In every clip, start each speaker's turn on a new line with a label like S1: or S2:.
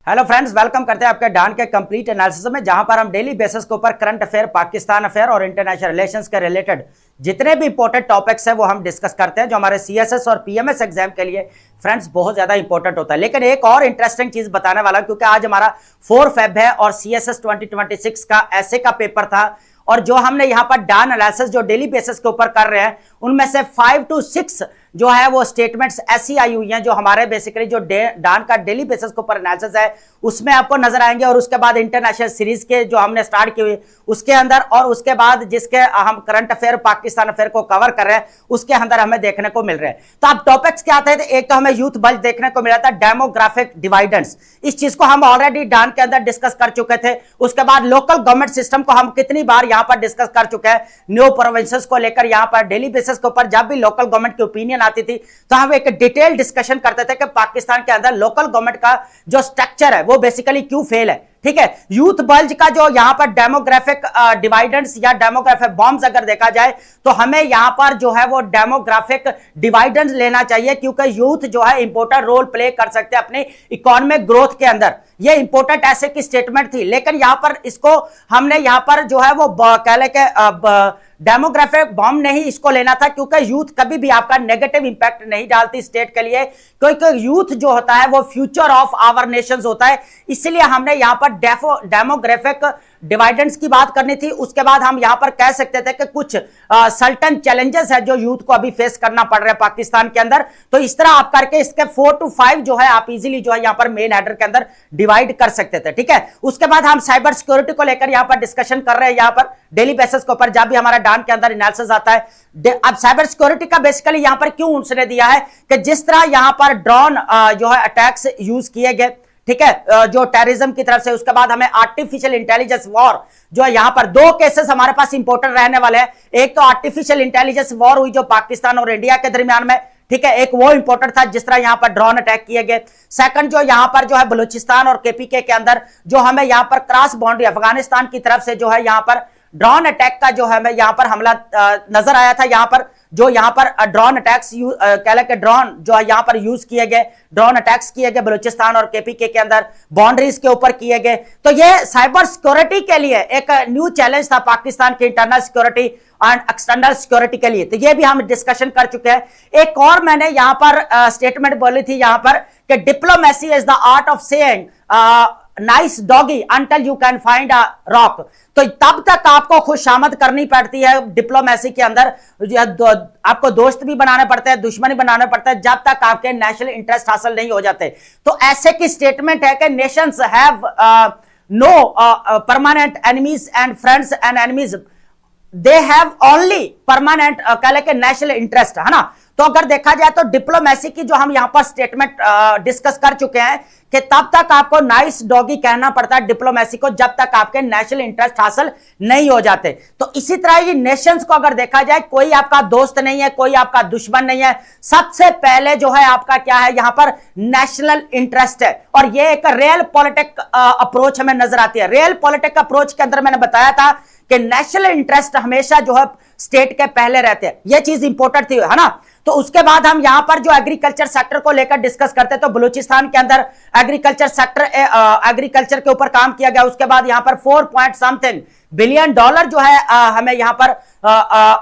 S1: Hello friends, welcome करते हैं आपके डॉन के कंप्लीट एनालिसिस में, जहां पर हम डेली बेसिस के ऊपर करंट अफेयर, पाकिस्तान अफेयर और इंटरनेशनल रिलेशंस के रिलेटेड जितने भी इंपॉर्टेंट टॉपिक्स हैं वो हम डिस्कस करते हैं, जो हमारे सीएसएस और पीएमएस एग्जाम के लिए फ्रेंड्स बहुत ज्यादा इंपॉर्टेंट होता है। लेकिन एक और इंटरेस्टिंग चीज बताने वाला, क्योंकि आज हमारा 4 फेब है और सीएसएस 2026 का ऐसे का पेपर था, और जो हमने यहाँ पर डॉन एनालिसिस जो डेली बेसिस के ऊपर कर रहे हैं, उनमें से 5 to 6 जो है वो स्टेटमेंट्स ऐसी आई हुई हैं जो हमारे बेसिकली जो डॉन का डेली बेसिस के ऊपर एनालिसिस है उसमें आपको नजर आएंगे। और उसके बाद इंटरनेशनल सीरीज के जो हमने स्टार्ट की हुई उसके अंदर, और उसके बाद जिसके हम करंट अफेयर, पाकिस्तान अफेयर को कवर कर रहे हैं, उसके अंदर हमें देखने को मिल रहे हैं। तो अब टॉपिक्स क्या थे? एक तो हमें यूथ बल्ज देखने को मिला था, डेमोग्राफिक डिवाइडेंस, इस चीज को हम ऑलरेडी डॉन के अंदर डिस्कस कर चुके थे। उसके बाद लोकल गवर्नमेंट सिस्टम को हम कितनी बार यहां पर डिस्कस कर चुके हैं, न्यू प्रोविंसेस को लेकर। यहां पर डेली बेसिस के ऊपर जब भी लोकल गवर्नमेंट की ओपिनियन आती थी तो हम एक डिटेल डिस्कशन करते थे कि पाकिस्तान के अंदर लोकल गवर्नमेंट का जो स्ट्रक्चर है वो बेसिकली क्यों फेल है। ठीक है, यूथ बल्ज का जो यहां पर डेमोग्राफिक डिवाइडेंस या डेमोग्राफिक बॉम्ब्स अगर देखा जाए तो हमें यहां पर जो है वो डेमोग्राफिक डिवाइडेंस लेना चाहिए, क्योंकि यूथ जो है इंपॉर्टेंट रोल प्ले कर सकते हैं अपने इकोनॉमिक ग्रोथ के अंदर। ये इंपॉर्टेंट ऐसे की स्टेटमेंट थी, लेकिन यहां पर इसको हमने यहां पर जो है वो कह ले के डेमोग्राफिक बॉम्ब नहीं इसको लेना था, क्योंकि यूथ कभी भी आपका नेगेटिव इंपैक्ट नहीं डालती स्टेट के लिए, क्योंकि यूथ जो होता है वो फ्यूचर ऑफ आवर नेशंस होता है। इसलिए हमने यहां पर डेमोग्राफिक डिवाइडेंस की बात करनी थी। उसके बाद हम यहां पर कह सकते थे कि कुछ सर्टेन चैलेंजेस है जो यूथ को अभी फेस करना पड़ रहा है पाकिस्तान के अंदर। तो इस तरह आप करके इसके 4 to 5 जो है आप इजीली जो है यहां पर मेन हेडर के अंदर डिवाइड कर सकते थे। ठीक है, उसके बाद हम साइबर सिक्योरिटी को लेकर यहां पर डिस्कशन कर रहे हैं, यहां पर डेली बेसिस के ऊपर जब भी हमारा डॉन के अंदर एनालिसिस आता है। अब साइबर सिक्योरिटी का बेसिकली यहां पर क्यों उसने दिया है कि जिस तरह यहां पर ड्रोन जो है अटैक्स यूज किए गए, ठीक है, जो टेररिज्म की तरफ से। उसके बाद हमें आर्टिफिशियल इंटेलिजेंस वॉर जो है, यहां पर 2 केसेस हमारे पास इंपॉर्टेंट रहने वाले हैं। एक तो आर्टिफिशियल इंटेलिजेंस वॉर हुई जो पाकिस्तान और इंडिया के दरमियान में, ठीक है, एक वो इंपॉर्टेंट था जिस तरह यहां पर ड्रोन अटैक किए गए। सेकंड जो यहां पर जो है बलूचिस्तान और केपीके के अंदर जो हमें यहां पर क्रॉस बाउंड्री अफगानिस्तान की तरफ से जो है यहां पर ड्रोन अटैक का जो है यहां पर हमला नजर आया था। यहां पर जो यहां पर ड्रोन अटैक्स कह लें कि ड्रोन जो है यहां पर यूज किए गए, ड्रोन अटैक्स किए गए बलूचिस्तान और केपीके के अंदर, बाउंड्रीज के ऊपर किए गए। तो ये साइबर सिक्योरिटी के लिए एक न्यू चैलेंज था पाकिस्तान की internal security and external security के लिए। तो ये भी हम डिस्कशन कर चुके हैं। एक और मैंने यहां पर स्टेटमेंट बोली थी यहां पर कि diplomacy is the art of saying nice doggy until you can find a rock. तो तब तक आपको खुशामद करनी पड़ती है डिप्लोमेसी के अंदर, आपको दोस्त भी बनाने पड़ते हैं, दुश्मनी बनाने पड़ते हैं, जब तक आपके नेशनल इंटरेस्ट हासिल नहीं हो जाते। तो ऐसे की स्टेटमेंट है कि nations have no permanent enemies and friends and enemies, they have only permanent कह ले के नेशनल इंटरेस्ट, है ना। तो अगर देखा जाए तो डिप्लोमेसी की जो हम यहां पर स्टेटमेंट डिस्कस कर चुके हैं कि तब तक आपको नाइस डॉगी कहना पड़ता है डिप्लोमेसी को, जब तक आपके नेशनल इंटरेस्ट हासिल नहीं हो जाते। तो इसी तरह ये नेशंस को अगर देखा जाए, कोई आपका दोस्त नहीं है, कोई आपका दुश्मन नहीं है, सबसे पहले जो है आपका क्या है यहां पर नेशनल इंटरेस्ट है। और ये एक रियल पॉलिटिक अप्रोच हमें नजर आती है। रियल पॉलिटिक अप्रोच के अंदर मैंने बताया था कि नेशनल इंटरेस्ट हमेशा जो है स्टेट के पहले रहते हैं, यह चीज इंपॉर्टेंट थी, है ना। तो उसके बाद हम यहां पर जो एग्रीकल्चर सेक्टर को लेकर डिस्कस करते हैं, तो बलूचिस्तान के अंदर एग्रीकल्चर सेक्टर, एग्रीकल्चर के ऊपर काम किया गया। उसके बाद यहां पर 4 पॉइंट समथिंग बिलियन डॉलर जो है हमें यहां पर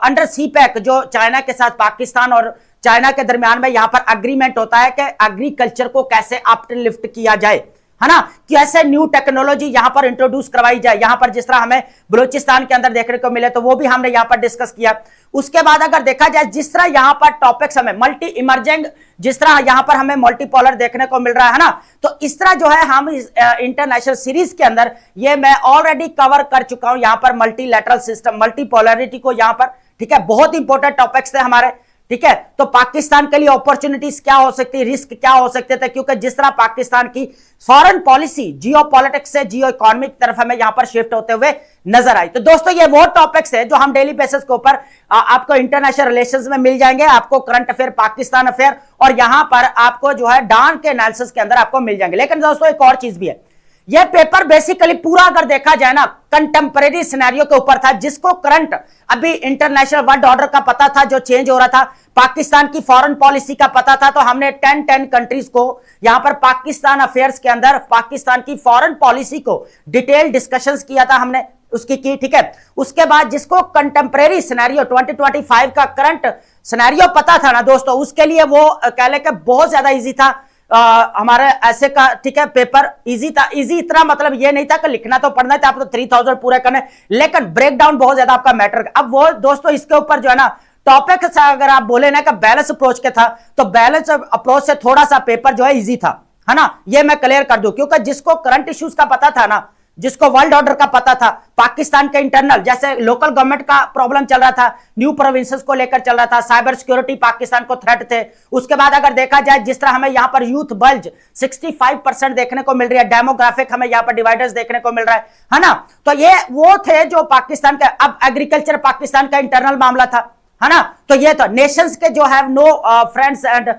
S1: अंडर सीपैक जो चाइना के साथ पाकिस्तान और चाइना के दरमियान में यहां पर अग्रीमेंट होता है कि एग्रीकल्चर को कैसे अपलिफ्ट किया जाए, है ना, कैसे न्यू टेक्नोलॉजी यहां पर इंट्रोड्यूस करवाई जाए। यहां पर जिस तरह हमें बलूचिस्तान के अंदर देखने को मिले तो वो भी हमने यहां पर डिस्कस किया। उसके बाद अगर देखा जाए जिस तरह यहां पर टॉपिक्स हमें मल्टी इमर्जिंग, जिस तरह यहां पर हमें मल्टीपोलर देखने को मिल रहा है ना, तो इस तरह जो है हम इंटरनेशनल सीरीज के अंदर ये मैं ऑलरेडी कवर कर चुका हूं यहां पर मल्टीलैटरल सिस्टम, मल्टीपोलरिटी को यहां पर, ठीक है, बहुत इंपॉर्टेंट टॉपिक्स थे हमारे। ठीक है, तो पाकिस्तान के लिए अपॉर्चुनिटीज क्या हो सकती है, रिस्क क्या हो सकते थे, क्योंकि जिस तरह पाकिस्तान की फॉरेन पॉलिसी जियो पॉलिटिक्स से जियो इकोनॉमी की तरफ हमें यहां पर शिफ्ट होते हुए नजर आई। तो दोस्तों ये वो टॉपिक्स है जो हम डेली बेसिस के ऊपर आपको इंटरनेशनल रिलेशंस में मिल जाएंगे, आपको करंट अफेयर, पाकिस्तान अफेयर, और यहां पर आपको जो है डॉन के एनालिसिस के अंदर आपको मिल जाएंगे। लेकिन दोस्तों एक और चीज भी है यह पेपर बेसिकली पूरा अगर देखा जाए ना कंटेम्परेरी सिनेरियो के ऊपर था, जिसको करंट अभी इंटरनेशनल वर्ल्ड ऑर्डर का पता था जो चेंज हो रहा था, पाकिस्तान की फॉरेन पॉलिसी का पता था। तो हमने 10 कंट्रीज को यहां पर पाकिस्तान अफेयर्स के अंदर पाकिस्तान की फॉरेन पॉलिसी को डिटेल डिस्कशंस किया था हमने उसकी की, ठीक है। उसके बाद जिसको कंटेम्परेरी सिनेरियो 2025 का करंट सिनेरियो पता था ना दोस्तों, उसके लिए वो कह ले कि बहुत ज्यादा इजी था हमारे ऐसे का, ठीक है। पेपर इजी था, इजी इतना मतलब ये नहीं था कि लिखना तो पढ़ना था, आप तो 3000 पूरे करने, लेकिन ब्रेकडाउन बहुत ज्यादा आपका मैटर। अब वो दोस्तों इसके ऊपर जो है ना टॉपिक अगर आप बोले ना कि बैलेंस अप्रोच के था, तो बैलेंस अप्रोच से थोड़ा सा पेपर जो है इजी था, है ना। ये मैं क्लियर कर दूं, क्योंकि जिसको करंट इश्यूज का पता था ना, जिसको वर्ल्ड ऑर्डर का पता था, पाकिस्तान के इंटरनल जैसे लोकल गवर्नमेंट का प्रॉब्लम चल रहा था, न्यू प्रोविंसेस को लेकर चल रहा था, साइबर सिक्योरिटी पाकिस्तान को थ्रेट थे। उसके बाद अगर देखा जाए जिस तरह हमें यहां पर यूथ बल्ज 65% देखने को मिल रही है, डेमोग्राफिक हमें यहां पर डिवाइडर्स देखने को मिल रहा है ना। तो ये वो थे जो पाकिस्तान का, अब एग्रीकल्चर पाकिस्तान का इंटरनल मामला था, है ना। तो ये तो नेशंस के जो have no friends and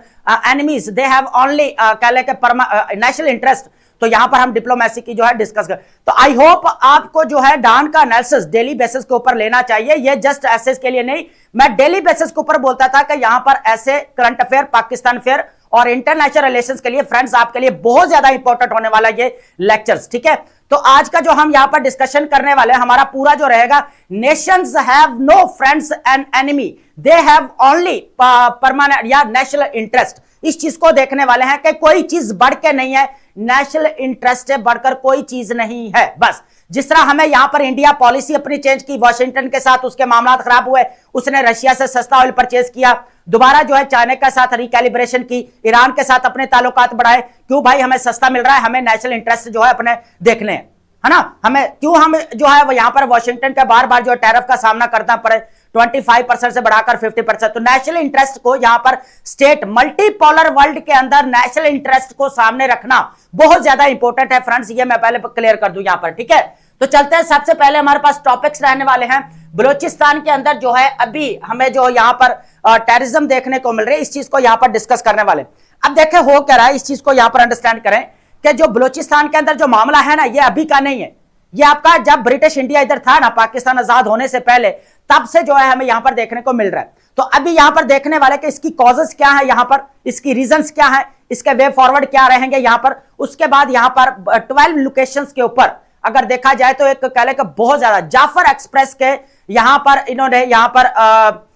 S1: enemies, they have only कह ले के नेशनल इंटरेस्ट। तो यहां पर हम डिप्लोमेसी की जो है डिस्कस कर। तो आई होप आपको जो है डान का एनालिसिस डेली बेसिस के ऊपर लेना चाहिए। ये जस्ट एसेस के लिए नहीं, मैं डेली बेसिस के ऊपर बोलता था कि यहां पर ऐसे करंट अफेयर, पाकिस्तान अफेयर और इंटरनेशनल रिलेशंस के लिए फ्रेंड्स आपके लिए बहुत ज्यादा इंपॉर्टेंट होने वाला ये लेक्चर्स, ठीक है। तो आज का जो हम यहां पर डिस्कशन करने वाले हैं, हमारा पूरा जो रहेगा, nations have no friends and enemy, they have only permanent या नेशनल इंटरेस्ट। इस चीज को देखने वाले हैं कि कोई चीज बढ़ के नहीं है, नेशनल इंटरेस्ट से बढ़कर कोई चीज नहीं है। बस जिस तरह हमें यहां पर इंडिया पॉलिसी अपनी चेंज की, वॉशिंगटन के साथ उसके मामला खराब हुए, उसने रशिया से सस्ता ऑयल परचेज किया, दोबारा जो है चाइना के साथ रिकैलिब्रेशन की, ईरान के साथ अपने ताल्लुकात बढ़ाए। क्यों भाई, हमें सस्ता मिल रहा है, हमें नेशनल इंटरेस्ट जो है अपने देखने हैं, है ना। हमें क्यों हम जो है वो यहां पर वॉशिंगटन के बार बार जो टैरिफ का सामना करना पड़े, 25% से बढ़ाकर 50%। तो नेशनल इंटरेस्ट को यहां पर स्टेट मल्टीपोलर वर्ल्ड के अंदर नेशनल इंटरेस्ट को सामने रखना बहुत ज्यादा इंपॉर्टेंट है फ्रेंड्स। ये मैं पहले क्लियर कर दूं यहां पर, ठीक है। तो चलते हैं, सबसे पहले हमारे पास टॉपिक्स रहने वाले हैं। बलूचिस्तान के अंदर जो है अभी हमें जो यहां पर टेररिज्म देखने को मिल रही है, इस चीज को यहां पर डिस्कस करने वाले। अब देखें हो क्या रहा है, इस चीज को यहां पर अंडरस्टैंड करें कि जो बलूचिस्तान के अंदर जो मामला है ना, ये अभी का नहीं है, ये आपका जब ब्रिटिश इंडिया इधर था ना, पाकिस्तान आजाद होने से पहले, तब से जो है हमें यहां पर देखने को मिल रहा है। तो अभी यहां पर देखने वाले कि इसकी कॉजेस क्या है, यहां पर इसकी रीजंस क्या है, इसके वे फॉरवर्ड क्या रहेंगे यहां पर। उसके बाद यहां पर 12 लोकेशंस के ऊपर अगर देखा जाए तो एक कह ले कि बहुत ज्यादा जाफर एक्सप्रेस के यहां पर इन्होंने यहां पर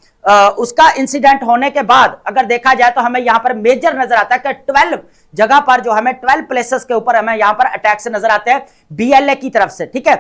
S1: उसका इंसिडेंट होने के बाद अगर देखा जाए तो हमें यहां पर मेजर नजर आता है कि 12 जगह पर जो हमें 12 प्लेसेस के ऊपर हमें यहां पर अटैक्स नजर आते हैं बीएलए की तरफ से, ठीक है।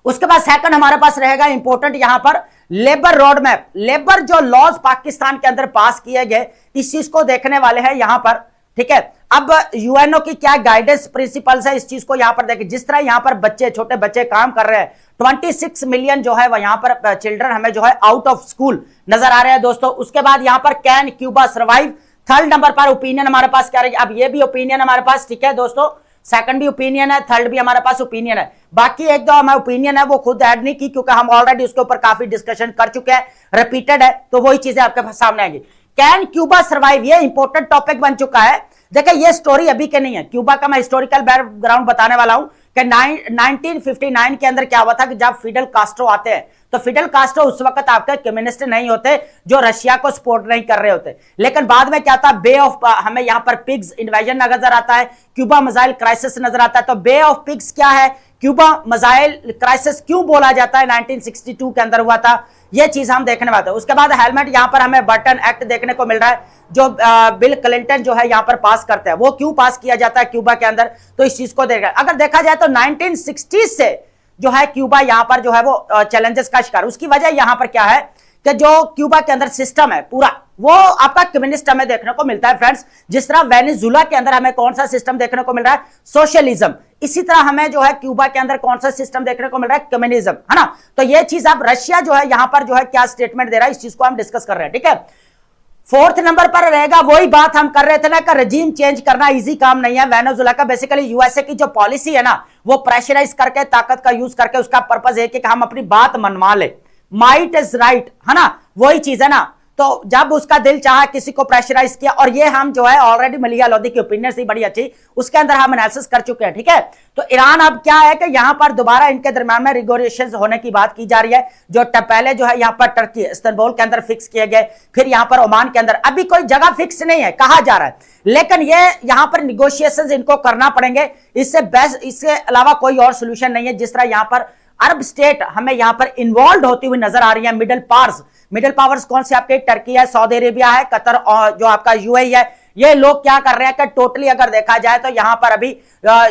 S1: उसके बाद सेकंड हमारे पास रहेगा इंपॉर्टेंट यहां पर लेबर रोड मैप, लेबर जो लॉज पाकिस्तान के अंदर पास किए गए, इस चीज को देखने वाले हैं यहां पर, ठीक है। अब यूएनओ की क्या गाइडेंस प्रिंसिपल्स है, इस चीज को यहां पर देखें। जिस तरह यहां पर बच्चे, छोटे बच्चे काम कर रहे हैं, 26 मिलियन जो है वह यहां पर चिल्ड्रन हमें जो है आउट ऑफ स्कूल नजर आ रहे हैं दोस्तों। उसके बाद यहां पर can Cuba survive, third number पर ओपिनियन हमारे पास क्या रहेगी। अब ये भी ओपिनियन हमारे पास, ठीक है दोस्तों, सेकंड भी ओपिनियन है, थर्ड भी हमारे पास ओपिनियन है। बाकी एक दो हमारा ओपिनियन है वो खुद ऐड नहीं की, क्योंकि हम ऑलरेडी उसके ऊपर काफी डिस्कशन कर चुके हैं, रिपीटेड है, तो वही चीजें आपके पास सामने आएंगी। कैन क्यूबा सर्वाइव, ये इंपॉर्टेंट टॉपिक बन चुका है। देखिए ये स्टोरी अभी के नहीं है, क्यूबा का मैं हिस्टोरिकल बैकग्राउंड बताने वाला हूं कि 1959 के अंदर क्या हुआ था कि जब फिडेल कास्ट्रो आते हैं, तो फिडेल कास्ट्रो उस वक्त आपके कम्युनिस्ट नहीं होते जो रशिया को सपोर्ट नहीं कर रहे होते, लेकिन बाद में क्या था, बे ऑफ हमें यहां पर पिग्स इन्वेजन नजर आता है, क्यूबा मिसाइल क्राइसिस नजर आता है। तो बे ऑफ पिग्स क्या है, क्यूबा मिसाइल क्राइसिस क्यों बोला जाता है, 1962 के अंदर हुआ था, ये चीज हम देखने वाले हैं। उसके बाद हेलमेट यहां पर हमें बर्टन एक्ट देखने को मिल रहा है, जो बिल क्लिंटन जो है यहां पर पास करते हैं। वो क्यों पास किया जाता है क्यूबा के अंदर, तो इस चीज को देखा अगर देखा जाए तो 1960 से जो है क्यूबा यहां पर जो है वो चैलेंजेस का शिकार। उसकी वजह यहां पर क्या है कि जो क्यूबा के अंदर सिस्टम है पूरा, वो आपका कम्युनिस्ट हमें देखने को मिलता है फ्रेंड्स। जिस तरह वेनेजुला के अंदर हमें कौन सा सिस्टम देखने को मिल रहा है, सोशलिज्म, इसी तरह हमें जो है क्यूबा के अंदर कौन सा सिस्टम देखने को मिल रहा है, कम्युनिज्म, है ना। तो ये चीज आप रशिया जो है यहां पर जो है क्या स्टेटमेंट दे रहा है, इस चीज को हम डिस्कस कर रहे हैं, ठीक है। फोर्थ नंबर पर रहेगा वही बात हम कर रहे थे ना कि रजीम चेंज करना इजी काम नहीं है। वेनेजुला का बेसिकली यूएसए की जो पॉलिसी है ना, वो प्रेशराइज करके, ताकत का यूज करके, उसका पर्पस है कि हम अपनी बात मनवा ले, माइट इज राइट, है ना, वही चीज है ना। तो जब उसका दिल चाहा किसी को प्रेशराइज किया, और ये हम जो है ऑलरेडी मलिया लोधी की ओपिनियन थी बड़ी अच्छी, उसके अंदर हम एनालिसिस कर चुके हैं, ठीक है। तो ईरान अब क्या है कि यहां पर दोबारा इनके दरमियान में रिगोरेशंस होने की बात की जा रही है, जो पहले जो है यहां पर टर्की इस्तांबुल के अंदर फिक्स किए गए, फिर यहां पर ओमान के अंदर, अभी कोई जगह फिक्स नहीं है कहा जा रहा है, लेकिन ये यहां पर निगोशिएशंस इनको करना पड़ेंगे, इससे बेस्ट, इसके अलावा कोई और सोल्यूशन नहीं है। जिस तरह यहां पर अरब स्टेट हमें यहां पर इन्वॉल्व होती हुई नजर आ रही है, मिडिल पावर्स कौन से आपके, टर्की है, सऊदी अरेबिया है, कतर और जो आपका यूएई है, ये लोग क्या कर रहे हैं कि टोटली अगर देखा जाए तो यहां पर अभी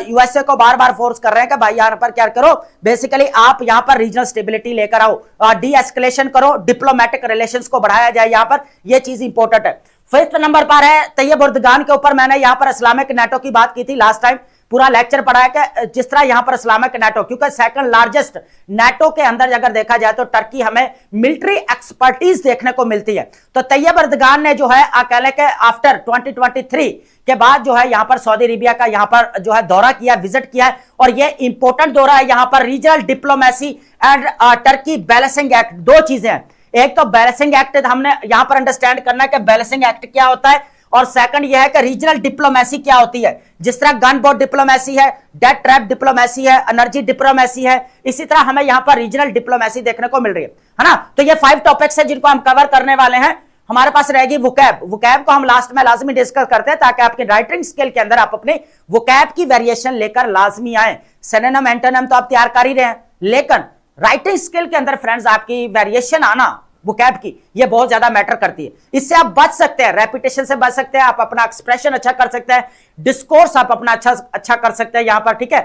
S1: यूएसए को बार बार फोर्स कर रहे हैं कि भाई यहां पर क्या करो, बेसिकली आप यहां पर रीजनल स्टेबिलिटी लेकर आओ, डी एस्केलेशन करो, डिप्लोमेटिक रिलेशंस को बढ़ाया जाए, यहां पर यह चीज इंपॉर्टेंट है। फिफ्थ नंबर पर है तैयब एर्दोगान के ऊपर मैंने यहां पर इस्लामिक नेटो की बात की थी लास्ट टाइम, पूरा लेक्चर पढ़ाया कि जिस तरह यहां पर इस्लामिक नेटो, क्योंकि सेकंड लार्जेस्ट नेटो के अंदर अगर देखा जाए तो टर्की हमें मिलिट्री एक्सपर्टीज देखने को मिलती है। तो तैयब एर्दोगान ने जो है अकेले के आफ्टर 2023 के बाद जो है यहां पर सऊदी अरेबिया का यहां पर जो है दौरा किया, विजिट किया है, और ये इंपॉर्टेंट दौरा है। यहां पर regional diplomacy and Turkey balancing act, दो चीजें हैं, एक तो बैलेंसिंग एक्ट हमने यहां पर अंडरस्टैंड करना है कि बैलेंसिंग एक्ट क्या होता है, और सेकंड यह है कि रीजनल डिप्लोमेसी क्या होती है। जिस तरह गन बोर्ड डिप्लोमेसी है, डेट ट्रैप डिप्लोमेसी है, एनर्जी डिप्लोमेसी है, इसी तरह हमें यहां पर रीजनल डिप्लोमेसी देखने को मिल रही है ना। तो ये 5 टॉपिक्स है जिनको हम कवर करने वाले हैं। हमारे पास रहेगी वोकैब को हम लास्ट में लाजमी डिस्कस करते हैं, ताकि आपके राइटिंग स्किल के अंदर आप अपने वोकैब की वेरिएशन लेकर लाजमी आए। सिनोनिम एंटोनिम तो आप तैयार कर ही रहे हैं, लेकिन राइटिंग स्किल के अंदर फ्रेंड्स आपकी वेरिएशन आना वोकैब की, ये बहुत ज्यादा मैटर करती है। इससे आप बच सकते हैं, रेपिटेशन से बच सकते हैं, आप अपना एक्सप्रेशन अच्छा कर सकते हैं, डिस्कोर्स आप अपना अच्छा कर सकते हैं यहां पर, ठीक है।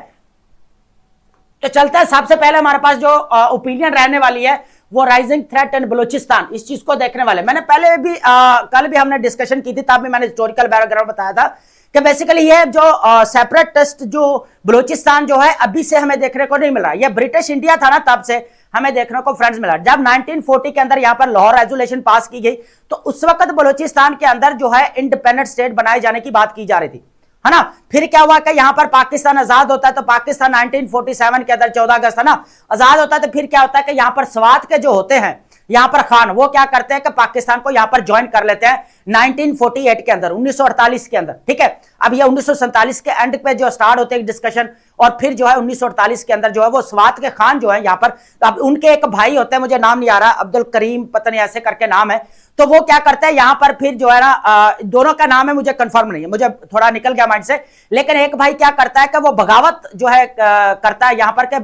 S1: तो चलते हैं, सबसे पहले हमारे पास जो ओपिनियन रहने वाली है वो राइजिंग थ्रेट इन बलूचिस्तान, इस चीज को देखने वाले। मैंने पहले भी कल भी हमने डिस्कशन की थी, तब भी मैंने हिस्टोरिकल बैकग्राउंड बताया था कि बेसिकली ये जो सेपरेटिस्ट जो बलूचिस्तान जो है अभी से हमें देखने को नहीं मिल रहा, ये ब्रिटिश इंडिया था ना, तब से हमें देखने को फ्रेंड्स मिला। जब 1940 के अंदर यहां पर लाहौर रेजोल्यूशन पास की गई, तो उस वक्त बलूचिस्तान के अंदर जो है इंडिपेंडेंट स्टेट बनाए जाने की बात की जा रही थी, है ना। फिर क्या हुआ कि यहां पर पाकिस्तान आजाद होता है, तो पाकिस्तान 1947 के अंदर 14 अगस्त है ना आजाद होता है, तो फिर क्या होता है कि यहां पर स्वात के जो होते हैं यहां पर खान, वो क्या करते हैं कि पाकिस्तान को यहां पर ज्वाइन कर लेते हैं 1948 के अंदर, 1948 के अंदर, ठीक है। अब ये 1947 के एंड पे जो स्टार्ट होते हैं डिस्कशन, और फिर जो है 1948 के अंदर जो है वो स्वात के खान जो है यहां पर, अब उनके एक भाई होते हैं, मुझे नाम नहीं आ रहा, अब्दुल करीम पता नहीं ऐसे करके नाम है, तो वो क्या करते हैं यहां पर, फिर जो है ना दोनों का नाम है मुझे कंफर्म नहीं है, मुझे थोड़ा निकल गया माइंड से, लेकिन एक भाई क्या करता है कि वो बगावत जो है करता है यहां पर के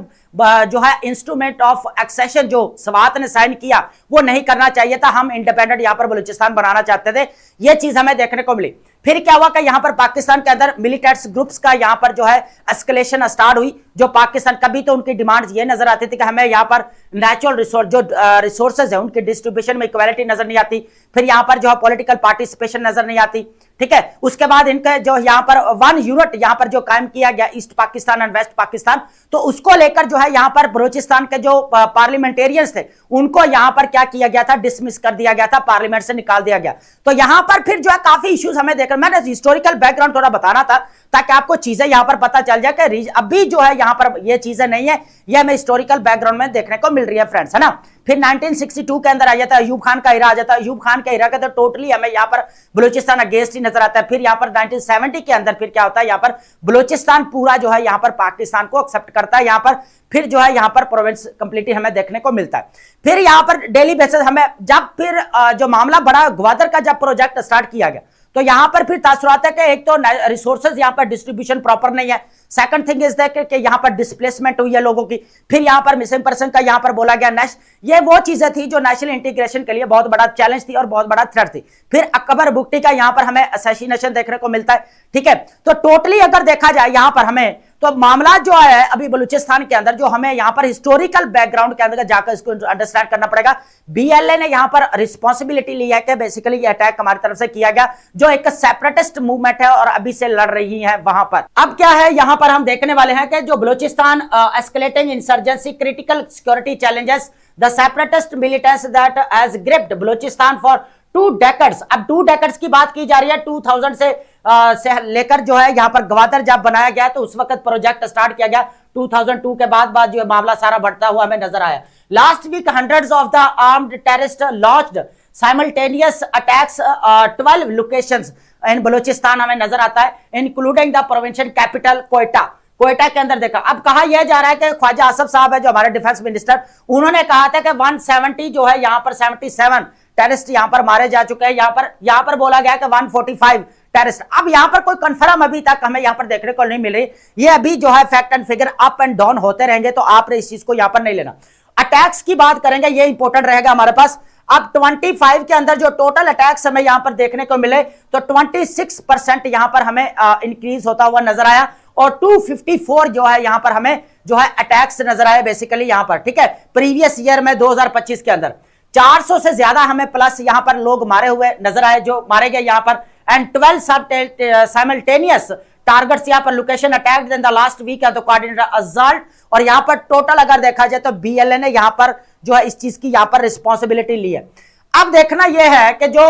S1: जो है इंस्ट्रूमेंट ऑफ एक्सेशन जो स्वात ने साइन किया वो नहीं करना चाहिए था, हम इंडिपेंडेंट यहां पर बलूचिस्तान बनाना चाहते थे, ये चीज हमें देखने को मिली। फिर क्या हुआ कि यहां पर पाकिस्तान के अंदर मिलिटेंट्स ग्रुप्स का यहां पर जो है एस्केलेशन स्टार्ट हुई, जो पाकिस्तान कभी तो उनकी डिमांड्स ये नजर आती थी कि हमें यहां पर नेचुरल रिसोर्स जो रिसोर्सेज है उनकी डिस्ट्रीब्यूशन में इक्वालिटी नजर नहीं आती, फिर यहां पर जो है पॉलिटिकल पार्टिसिपेशन नजर नहीं आती, ठीक है। उसके बाद इनके जो यहां पर वन यूनिट यहां पर जो कायम किया गया East Pakistan and West Pakistan, तो उसको लेकर जो है यहां पर बलूचिस्तान के जो पार्लियामेंटेरियंस थे उनको यहां पर क्या किया गया था, डिसमिस कर दिया गया था, पार्लियामेंट से निकाल दिया गया। तो यहां पर फिर जो है काफी इश्यूज हमें देखकर, मैंने हिस्टोरिकल बैकग्राउंड थोड़ा बताना था ताकि आपको चीजें यहां पर पता चल जाए कि अभी जो है यहां पर ये चीजें नहीं है, ये हमें हिस्टोरिकल बैकग्राउंड में देखने को मिल रही है फ्रेंड्स, है ना। फिर 1962 के अंदर आ जाता है अयूब खान का इरा आ जाता है, अयूब खान के इरा का तो टोटली हमें यहां पर बलूचिस्तान अगेंस्ट ही नजर आता है। फिर यहां पर 1970 के अंदर फिर क्या होता है, यहां पर बलूचिस्तान पूरा जो है यहां पर पाकिस्तान को एक्सेप्ट करता है, यहां पर फिर जो है यहां पर प्रोविंस कंप्लीटली हमें देखने को मिलता है। फिर यहां पर डेली बेसिस हमें जब फिर जो मामला बड़ा ग्वादर का जब प्रोजेक्ट स्टार्ट किया गया, तो यहां पर फिर तासुरात है कि एक तो रिसोर्सेज यहां पर डिस्ट्रीब्यूशन प्रॉपर नहीं है, सेकंड थिंग इज दैट कि यहां पर डिस्प्लेसमेंट हुई है लोगों की, फिर यहां पर मिसिंग पर्सन का यहां पर बोला गया ये वो चीजें थी जो नेशनल इंटीग्रेशन के लिए बहुत बड़ा चैलेंज थी और बहुत बड़ा थ्रेट थी। फिर अकबर बुगटी का यहां पर हमें असैसिनेशन देखने को मिलता है, ठीक है। तो टोटली अगर देखा जाए यहां पर हमें तो मामला जो है अभी बलूचिस्तान के अंदर जो हमें यहां पर हिस्टोरिकल बैकग्राउंड के अंदर जाकर इसको अंडरस्टैंड करना पड़ेगा। बीएलए ने यहां पर रिस्पांसिबिलिटी ली है कि बेसिकली ये अटैक हमारी तरफ से किया गया, जो एक सेपरेटिस्ट मूवमेंट है और अभी से लड़ रही है वहां पर। अब क्या है यहां पर हम देखने वाले हैं कि जो Balochistan escalating insurgency critical security challenges the separatist militants that has gripped Balochistan for 2 decades. अब 2 डेकेड्स की बात की जा रही है, 2000 से लेकर जो है यहां पर ग्वादर जब बनाया गया तो उस वक्त प्रोजेक्ट स्टार्ट किया गया, 2002 के बाद जो मामला सारा बढ़ता हुआ हमें नजर आया। Last week hundreds of the armed terrorist launched simultaneous attacks 12 locations in Balochistan हमें नजर आता है, including the provincial capital Quetta. Quetta के अंदर देखा, अब कहा यह जा रहा है कि ख्वाजा आसफ साहब है जो हमारे डिफेंस मिनिस्टर, उन्होंने कहा था कि 170 जो है यहाँ पर 77 टेररिस्ट यहाँ पर मारे जा चुके हैं। यहाँ पर बोला गया कि 145 टेररिस्ट। अब यहाँ पर कोई कंफर्म अभी तक हमें यहाँ पर देखने को नहीं मिल रही, ये अभी जो है fact and figure up and down होते रहेंगे, तो आपने इस चीज को यहाँ पर नहीं लेना। अटैक्स की बात करेंगे, ये इंपॉर्टेंट रहेगा हमारे पास। अब 25 के अंदर जो टोटल अटैक्स हमें यहां पर देखने को मिले तो 26% यहां पर हमें इंक्रीज होता हुआ नजर आया, और 254 जो है यहां पर हमें जो है अटैक्स नजर आए बेसिकली यहां पर, ठीक है। प्रीवियस ईयर में 2025 के अंदर 400 से ज्यादा हमें प्लस यहां पर लोग मारे हुए नजर आए, जो मारे गए यहां पर, एंड 12 साइमल्टेनियस टारगेट्स यहां पर location attacked in the last week है, तो कोऑर्डिनेटर अजल्ट। और यहां पर टोटल अगर देखा जाए तो बीएलए ने यहां पर जो है इस चीज की यहां पर रिस्पॉन्सिबिलिटी ली है। अब देखना यह है कि जो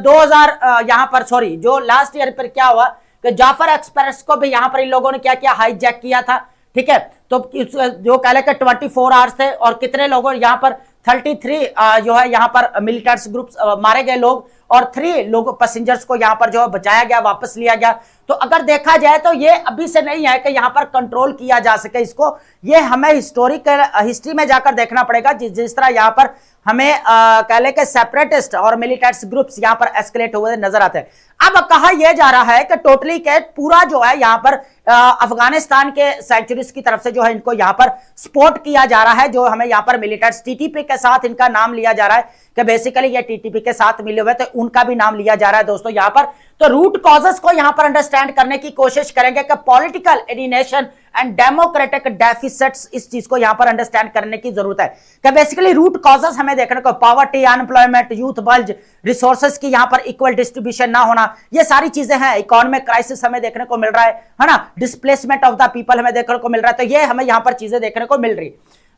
S1: 2000 यहां पर सॉरी जो लास्ट ईयर पर क्या हुआ कि जाफर एक्सप्रेस को भी यहां पर इन लोगों ने क्या किया, हाईजैक किया था, ठीक है। तो जो कह लेकर 24 आवर्स थे, और कितने लोगों यहां पर 33 जो है यहां पर मिलिटेंट्स ग्रुप्स मारे गए लोग, और 3 लोग पैसेंजर्स को यहां पर जो है बचाया गया, वापस लिया गया। तो अगर देखा जाए तो ये अभी से नहीं है कि यहां पर कंट्रोल किया जा सके इसको, ये हमें हिस्ट्री में जाकर देखना पड़ेगा। जिस तरह यहां पर हमें कह ले के सेपरेटिस्ट और मिलिटेंट्स ग्रुप्स यहां पर एस्केलेट हुए नजर आते हैं। अब कहा यह जा रहा है कि टोटली के पूरा जो है यहां पर अफगानिस्तान के सेंचुरीज की तरफ से जो है इनको यहां पर सपोर्ट किया जा रहा है, जो हमें यहां पर मिलिटेंट्स टीटीपी के साथ इनका नाम लिया जा रहा है कि बेसिकली ये टीटीपी के साथ मिले हुए, तो उनका भी नाम लिया जा रहा है दोस्तों यहां पर। तो रूट कॉजेस को यहां पर अंडरस्टैंड करने की कोशिश करेंगे कि political alienation and democratic deficits, इस चीज को यहां पर अंडरस्टैंड करने की जरूरत है कि बेसिकली रूट कॉजेस हमें देखने को poverty, unemployment, youth bulge, resources की यहां पर इक्वल डिस्ट्रीब्यूशन ना होना, ये सारी चीजें हैं। इकोनॉमिक क्राइसिस हमें देखने को मिल रहा है ना, डिस्प्लेसमेंट ऑफ द पीपल हमें देखने को मिल रहा है, तो ये हमें यहां पर चीजें देखने को मिल रही।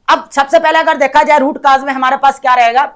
S1: अब सबसे पहले अगर देखा जाए रूट कॉज में हमारे पास क्या रहेगा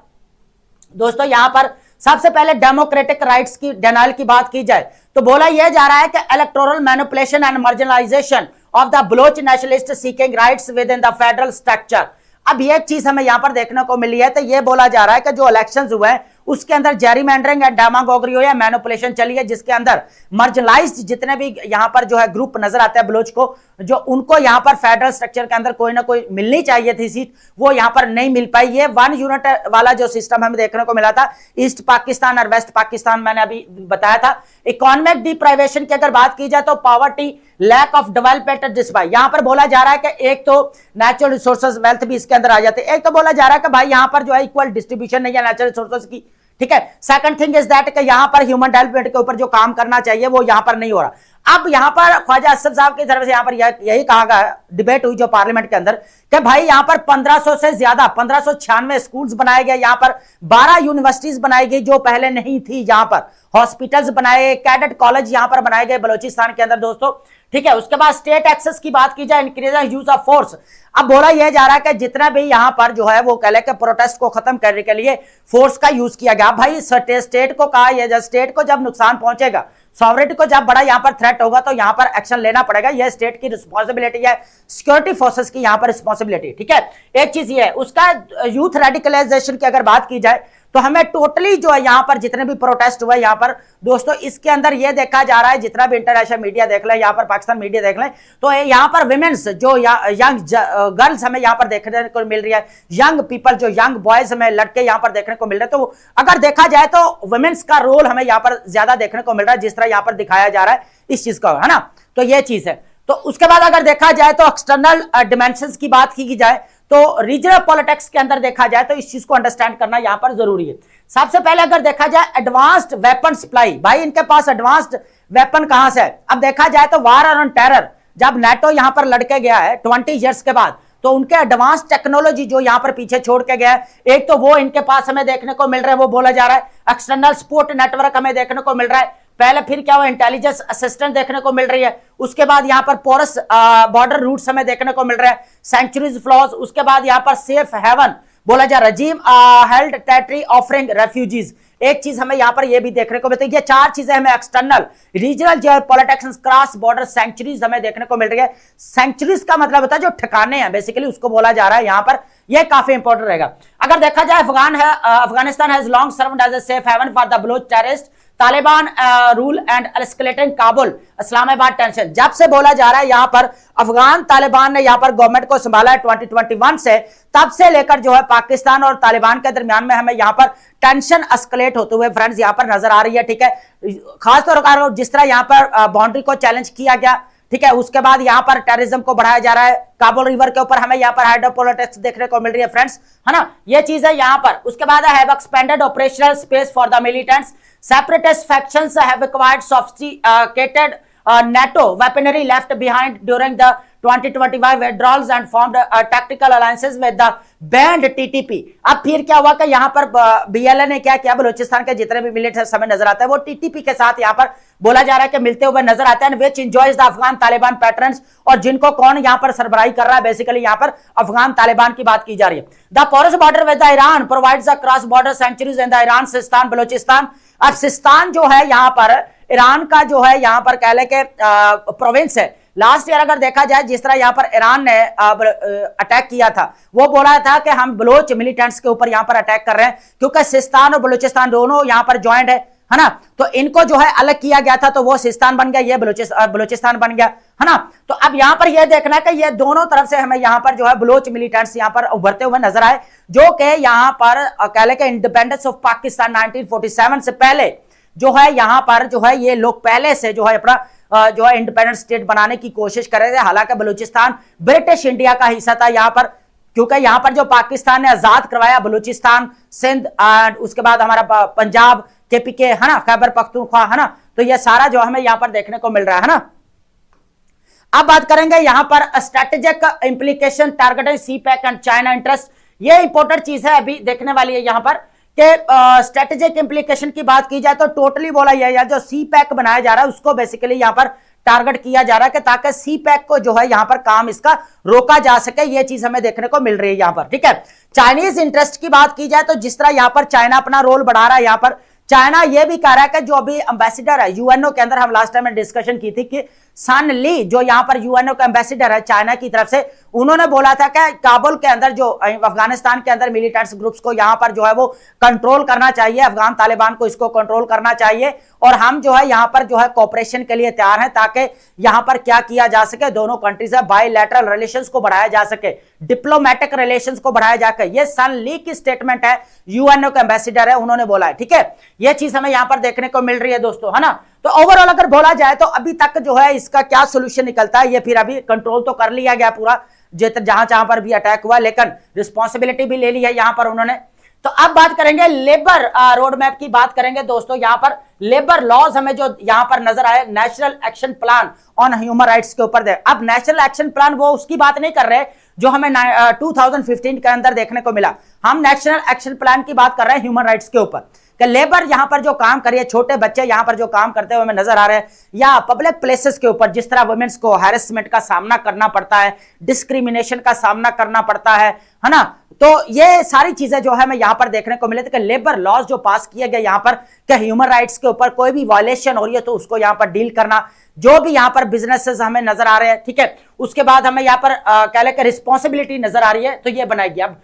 S1: दोस्तों, यहां पर सबसे पहले डेमोक्रेटिक राइट्स की डिनाइल की बात की जाए तो बोला यह जा रहा है कि electoral manipulation and marginalization of the Baloch nationalist seeking rights with in the federal structure. अब ये चीज हमें यहां पर देखने को मिली है, तो ये बोला जा रहा है कि जो इलेक्शंस हुए हैं उसके अंदर जेरीमैंडरिंग एंड डेमागोगी या मैनिपुलेशन चली है, जिसके अंदर मार्जिनलाइज्ड जितने भी यहां पर जो है ग्रुप नजर आते हैं बलोच को, जो उनको यहां पर फेडरल स्ट्रक्चर के अंदर कोई ना कोई मिलनी चाहिए थी सीट, वो यहां पर नहीं मिल पाई। ये 1 यूनिट वाला जो सिस्टम हमें देखने को मिला था ईस्ट पाकिस्तान और वेस्ट पाकिस्तान, मैंने अभी बताया था। इकोनॉमिक डिप्राइवेशन की अगर बात की जाए तो poverty, lack of development despite, यहां पर बोला जा रहा है कि एक तो नेचुरल रिसोर्सेज वेल्थ भी इसके अंदर आ जाते हैं, एक तो बोला जा रहा है कि भाई यहां पर जो है इक्वल डिस्ट्रीब्यूशन नहीं है नेचुरल रिसोर्सेज की, ठीक है। सेकंड थिंग इज दैट कि यहां पर ह्यूमन डेवलपमेंट के ऊपर जो काम करना चाहिए वो यहां पर नहीं हो रहा। अब यहां पर ख्वाजा असद साहब की तरफ से यहां पर यही कहा गया, डिबेट हुई जो पार्लियामेंट के अंदर, कि भाई यहां पर 1500 से ज्यादा 1596 स्कूल्स बनाए गए, यहां पर 12 यूनिवर्सिटीज बनाई गई जो पहले नहीं थी, यहां पर हॉस्पिटल्स बनाए, कैडेट कॉलेज यहां पर बनाए गए बलोचिस्तान के अंदर दोस्तों, ठीक है। उसके बाद स्टेट एक्सेस की बात की जाए, इंक्रीज यूज ऑफ फोर्स। अब बोला यह जा रहा है कि जितना भी यहां पर जो है वो कह ले कि प्रोटेस्ट को खत्म करने के लिए फोर्स का यूज किया गया। भाई स्टेट को कहा यह, स्टेट को जब नुकसान पहुंचेगा, सॉवरेनिटी को जब बड़ा यहां पर थ्रेट होगा तो यहां पर एक्शन लेना पड़ेगा, यह स्टेट की रिस्पांसिबिलिटी है, सिक्योरिटी फोर्सेस की यहां पर रिस्पांसिबिलिटी, ठीक है। एक चीज ये है। उसका यूथ रेडिकलाइजेशन की अगर बात की जाए तो हमें टोटली जो है यहां पर जितने भी प्रोटेस्ट हुए यहां पर दोस्तों, इसके अंदर यह देखा जा रहा है, जितना भी इंटरनेशनल मीडिया देख ले, यहां पर पाकिस्तान मीडिया देख ले, तो यहां पर विमेन्स जो यंग गर्ल्स हमें यहां पर देखने को मिल रही है, यंग पीपल जो यंग बॉयज हमें लड़के यहां पर देखने को मिल रहे हैं। तो अगर देखा जाए तो वुमेन्स का रोल हमें यहां पर ज्यादा देखने को मिल रहा है, जिस तरह यहां पर दिखाया जा रहा है इस चीज का, है ना। तो यह चीज है। तो उसके बाद अगर देखा जाए तो एक्सटर्नल डिमेंशंस की बात की जाए तो रीजनल पॉलिटिक्स के अंदर देखा जाए तो इस चीज को अंडरस्टैंड करना यहां पर जरूरी है। सबसे पहले अगर देखा जाए एडवांस्ड वेपन सप्लाई, भाई इनके पास एडवांस्ड वेपन कहां से है। अब देखा जाए तो वार ऑन टेरर जब नेटो यहां पर लड़के गया है 20 ईयर्स के बाद, तो उनके एडवांस टेक्नोलॉजी जो यहां पर पीछे छोड़ के गया है, एक तो वो इनके पास हमें देखने को मिल रहा है, वो बोला जा रहा है एक्सटर्नल सपोर्ट नेटवर्क हमें देखने को मिल रहा है। पहले फिर क्या हुआ, इंटेलिजेंस असिस्टेंट देखने को मिल रही है। उसके बाद यहां पर पोरस बॉर्डर रूट्स हमें देखने को मिल रहा है, सेंचुरीज फ्लॉज। उसके बाद यहां पर सेफ हेवन बोला जा रजीम हेल्ड टेरिटरी ऑफरिंग रेफ्यूजीज, एक चीज हमें यहां पर यह भी देखने को मिलती है। ये 4 चीजें हमें external regional geopolitics cross border sanctuaries हमें देखने को मिल रही है। सेंचुरीज का मतलब होता है जो ठिकाने हैं बेसिकली, उसको बोला जा रहा है यहां पर, यह काफी इंपॉर्टेंट रहेगा। अगर देखा जाए Afghanistan has long served as a safe haven for the Baloch terrorist, Taliban rule and escalating Kabul Islamabad tension. जब से बोला जा रहा है यहां पर अफगान तालिबान ने यहां पर गवर्नमेंट को संभाला है 2021 से, तब से लेकर जो है पाकिस्तान और तालिबान के दरमियान में हमें यहां पर टेंशन एस्केलेट होते हुए फ्रेंड्स यहां पर नजर आ रही है। ठीक है, खासतौर पर जिस तरह यहां पर बाउंड्री को चैलेंज किया गया, ठीक है, उसके बाद यहां पर टेररिज्म को बढ़ाया जा रहा है, काबुल रिवर के ऊपर हमें यहां पर हाइड्रोपोलिटिक्स देखने को मिल रही है फ्रेंड्स, है ना, ये चीज है यहां पर। उसके बाद have expanded operational space for the militants, separatist factions have acquired sophisticated NATO weaponry left behind during the 2025 withdrawals and formed tactical alliances with the banned TTP। अब फिर क्या हुआ कि यहाँ पर BLA ने क्या किया, बलूचिस्तान के जितने भी मिलिटेंट्स हमें नजर आते हैं वो TTP के साथ यहाँ पर बोला जा रहा है कि मिलते हुए नजर आते हैं, which enjoys the Afghan Taliban patterns, और जिनको कौन यहाँ पर सरबराही कर रहा है, बेसिकली यहाँ पर अफगान तालिबान की बात की जा रही है। The porous border with the Iran provides the cross border sanctuaries in the Iran Sistan Balochistan. अब सिस्तान जो है यहाँ पर ईरान का जो है यहाँ पर कह ले के प्रोविंस है। लास्ट ईयर अगर देखा जाए जिस तरह यहाँ पर ईरान ने अटैक किया था, वो बोला था कि हम बलोच मिलिटेंट्स के ऊपर यहाँ पर अटैक कर रहे हैं, क्योंकि सिस्तान और बलूचिस्तान दोनों यहाँ पर ज्वाइंट है ना, तो इनको जो है अलग किया गया था, तो वो सिस्तान बन गया, ये बलूचिस्तान बन गया, है ना। तो अब यहाँ पर यह देखना है कि ये दोनों तरफ से हमें यहाँ पर जो है बलोच मिलिटेंट्स यहाँ पर उभरते हुए नजर आए, जो कि यहाँ पर कह ले कि इंडिपेंडेंस ऑफ पाकिस्तान 1947 से पहले जो है यहाँ पर जो है ये लोग पहले से जो है अपना जो है इंडिपेंडेंट स्टेट बनाने की कोशिश कर रहे थे। हालांकि बलूचिस्तान ब्रिटिश इंडिया का हिस्सा था यहाँ पर, क्योंकि यहाँ पर जो पाकिस्तान ने आजाद करवाया बलूचिस्तान, सिंध, उसके बाद हमारा पंजाब, KPK, है ना, खैबर पख्तूनख्वा, है ना, तो ये सारा जो हमें यहाँ पर देखने को मिल रहा है ना। अब बात करेंगे यहाँ पर strategic implication targeting CPEC and China interest. ये इंपॉर्टेंट चीज है अभी देखने वाली है यहाँ पर कि स्ट्रेटेजिक इंप्लीकेशन की बात की जाए तो टोटली बोला यह जो CPEC बनाया जा रहा है उसको बेसिकली यहाँ पर टारगेट किया जा रहा है कि ताकि CPEC को जो है यहाँ पर काम इसका रोका जा सके, ये चीज हमें देखने को मिल रही है यहाँ पर। ठीक है, चाइनीज इंटरेस्ट की बात की जाए तो जिस तरह यहाँ पर चाइना अपना रोल बढ़ा रहा है, यहाँ पर चाइना ये भी कह रहा है कि जो अभी एम्बेसडर है यूएनओ के अंदर, हम लास्ट टाइम में डिस्कशन की थी कि सन ली जो यहाँ पर यूएनओ का एम्बेसडर है चाइना की तरफ से, उन्होंने बोला था कि काबुल के अंदर जो अफगानिस्तान के अंदर मिलिटेंट्स ग्रुप्स को यहाँ पर जो है वो कंट्रोल करना चाहिए, अफगान तालिबान को इसको कंट्रोल करना चाहिए, और हम जो है यहाँ पर जो है कोऑपरेशन के लिए तैयार हैं ताकि यहाँ पर क्या किया जा सके, दोनों कंट्रीज है बायलैटरल रिलेशंस को बढ़ाया जा सके, डिप्लोमेटिक रिलेशंस को बढ़ाया जा सके। ये सन ली की स्टेटमेंट है, यूएनओ का एम्बेसडर है, उन्होंने बोला है। ठीक है, ये चीज हमें यहाँ पर देखने को मिल रही है दोस्तों, है ना। तो ओवरऑल अगर बोला जाए तो अभी तक जो है इसका क्या सोल्यूशन निकलता है, ये फिर अभी कंट्रोल तो कर लिया गया पूरा जहां जहां पर भी अटैक हुआ, लेकिन रिस्पॉन्सिबिलिटी भी ले ली है यहां पर उन्होंने। तो अब बात करेंगे लेबर रोड मैप की बात करेंगे दोस्तों। यहां पर लेबर लॉज हमें जो यहां पर नजर आए, national action plan on human rights के ऊपर दे। अब नेशनल एक्शन प्लान वो उसकी बात नहीं कर रहे जो हमें 2015 के अंदर देखने को मिला, हम नेशनल एक्शन प्लान की बात कर रहे हैं ह्यूमन राइट्स के ऊपर कि लेबर यहां पर जो काम करिए, छोटे बच्चे यहां पर जो काम करते हुए हमें नजर आ रहे हैं, या पब्लिक प्लेसेस के ऊपर जिस तरह वुमेन्स को हैरेसमेंट का सामना करना पड़ता है, डिस्क्रिमिनेशन का सामना करना पड़ता है ना, तो ये सारी चीजें जो है हमें यहां पर देखने को मिले थे कि लेबर लॉज जो पास किए गए यहां पर कि ह्यूमन राइट्स के ऊपर कोई भी वायलेशन हो रही है तो उसको यहां पर डील करना, जो भी यहां पर बिजनेसेस हमें नजर आ रहे हैं। ठीक है, उसके बाद हमें यहां पर कह लेकर रिस्पॉन्सिबिलिटी नजर आ रही है, तो ये बनाएगी। अब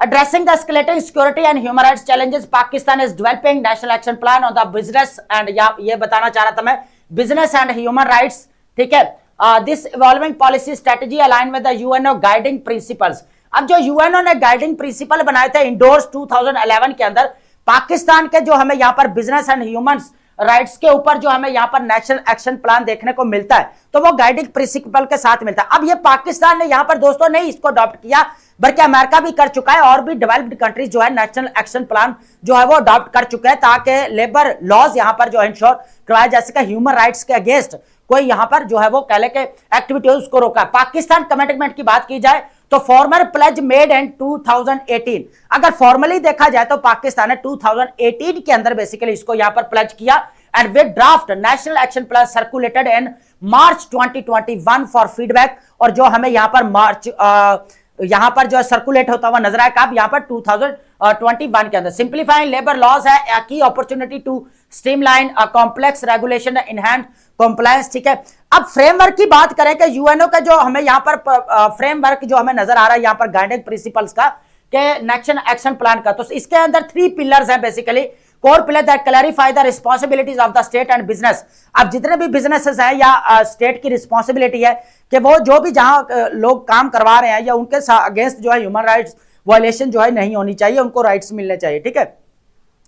S1: addressing the escalating security and human rights challenges, Pakistan is developing national action plan on the business and ये बताना चाह रहा था मैं, business and human rights। ठीक है, this evolving policy strategy aligned with the UNO guiding principles। अब जो UNO ने गाइडिंग प्रिंसिपल बनाए थे इंडोर्स 2011 के अंदर, पाकिस्तान के जो हमें यहाँ पर बिजनेस एंड ह्यूमन राइट्स के ऊपर जो हमें यहाँ पर नेशनल एक्शन प्लान देखने को मिलता है, तो वो गाइडिंग प्रिंसिपल के साथ मिलता है। अब ये पाकिस्तान ने यहाँ पर दोस्तों नहीं इसको अडॉप्ट किया, बल्कि अमेरिका भी कर चुका है, और भी डेवलप्ड कंट्रीज जो है नेशनल एक्शन प्लान जो है वो अडॉप्ट कर चुके हैं ताकि लेबर लॉज यहाँ पर जो इंश्योर करवाया जा सके, ह्यूमन राइट्स के अगेंस्ट कोई यहाँ पर जो है वो कह ले के एक्टिविटी उसको रोका। पाकिस्तान कमिटमेंट की बात की जाए तो फॉर्मर प्लेज मेड इन 2018, अगर फॉर्मली देखा जाए तो पाकिस्तान ने 2018 के अंदर बेसिकली इसको यहां पर प्लेज किया, and with draft national action plan circulated in March 2021 for feedback, और जो हमें यहां पर मार्च यहां पर जो सर्कुलेट होता हुआ नजर आया कब, यहां पर 2021 के अंदर। सिंप्लीफाइंग लेबर लॉज है की opportunity to streamline complex regulation enhance compliance. ठीक है, अब फ्रेमवर्क की बात करें कि यूएनओ का जो हमें यहाँ पर फ्रेमवर्क जो हमें नजर आ रहा है यहाँ पर गाइडिंग प्रिंसिपल्स का, के नेक्स्ट एक्शन प्लान का। तो इसके अंदर 3 पिलर्स हैं basically. Core pillar that clarify the responsibilities of the state and business. अब जितने भी बिजनेसेस हैं या स्टेट की रिस्पॉन्सिबिलिटी है कि वो जो भी जहां लोग काम करवा रहे हैं या उनके अगेंस्ट जो है ह्यूमन राइट्स वायलेशन जो है नहीं होनी चाहिए, उनको राइट्स मिलने चाहिए। ठीक है,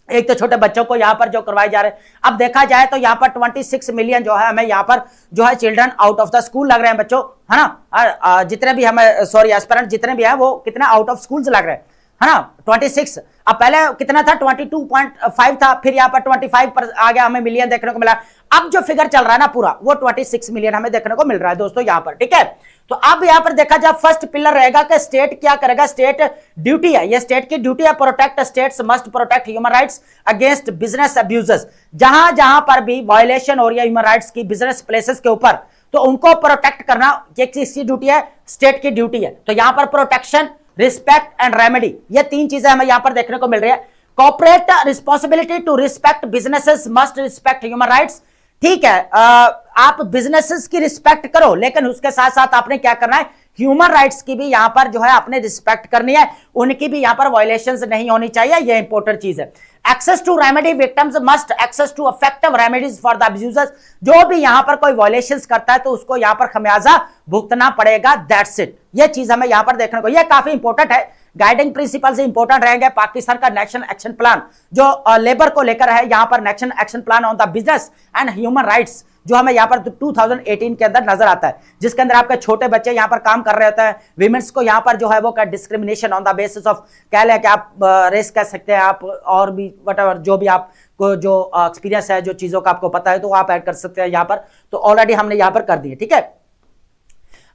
S1: एक तो छोटे बच्चों को यहाँ पर जो करवाए जा रहे हैं, अब देखा जाए तो यहाँ पर 26 मिलियन जो है हमें यहाँ पर जो है children out of the school लग रहे हैं बच्चों, है ना। जितने भी हमें सॉरी एस्पिरेंट जितने भी हैं वो कितना आउट ऑफ स्कूल्स लग रहे हैं, है ना, 26। अब पहले कितना था, 22.5 था, फिर यहाँ पर 25 पर आ गया, हमें मिलियन देखने को मिला। अब जो फिगर चल रहा है ना पूरा, वो 26 मिलियन हमें देखने को मिल रहा है दोस्तों यहाँ पर। ठीक है, तो अब यहां पर देखा जाए फर्स्ट पिलर रहेगा कि स्टेट क्या करेगा, स्टेट ड्यूटी है, ये स्टेट की ड्यूटी है, protect states must protect human rights against business abuses. जहां जहां पर भी वायलेशन हो रही है ह्यूमन राइट्स की बिजनेस प्लेसेस के ऊपर, तो उनको प्रोटेक्ट करना ये किसकी ड्यूटी है, स्टेट की ड्यूटी है। तो यहां पर प्रोटेक्शन, रिस्पेक्ट एंड रेमेडी, ये 3 चीजें हमें यहां पर देखने को मिल रही है। Corporate responsibility to respect businesses must respect human rights. ठीक है, आप बिजनेसेस की रिस्पेक्ट करो, लेकिन उसके साथ साथ आपने क्या करना है, ह्यूमन राइट्स की भी यहां पर जो है आपने रिस्पेक्ट करनी है, उनकी भी यहां पर वायलेशंस नहीं होनी चाहिए, ये इंपॉर्टेंट चीज है। Access to remedy, victims must access to effective remedies for the abusers. जो भी यहां पर कोई वायलेशंस करता है तो उसको यहां पर खमियाजा भुगतना पड़ेगा, दैट्स इट। ये चीज हमें यहां पर देखने को, ये काफी इंपॉर्टेंट है, गाइडिंग प्रिंसिपल से इंपॉर्टेंट रहेंगे। पाकिस्तान का नेशनल एक्शन प्लान जो लेबर को लेकर है, यहां पर national action plan on the business and human rights, जो हमें यहाँ पर 2018 के अंदर नजर आता है, जिसके अंदर आपके छोटे बच्चे यहाँ पर काम कर रहे होते हैं, विमेंस को यहाँ पर जो है वो का discrimination on the basis of, कह लें कि आप रेस कह सकते हैं, आप और भी वटएवर जो भी आपको जो एक्सपीरियंस है, जो चीजों का आपको पता है, तो आप ऐड कर सकते हैं यहाँ पर। तो ऑलरेडी हमने यहाँ पर कर दिए। ठीक है,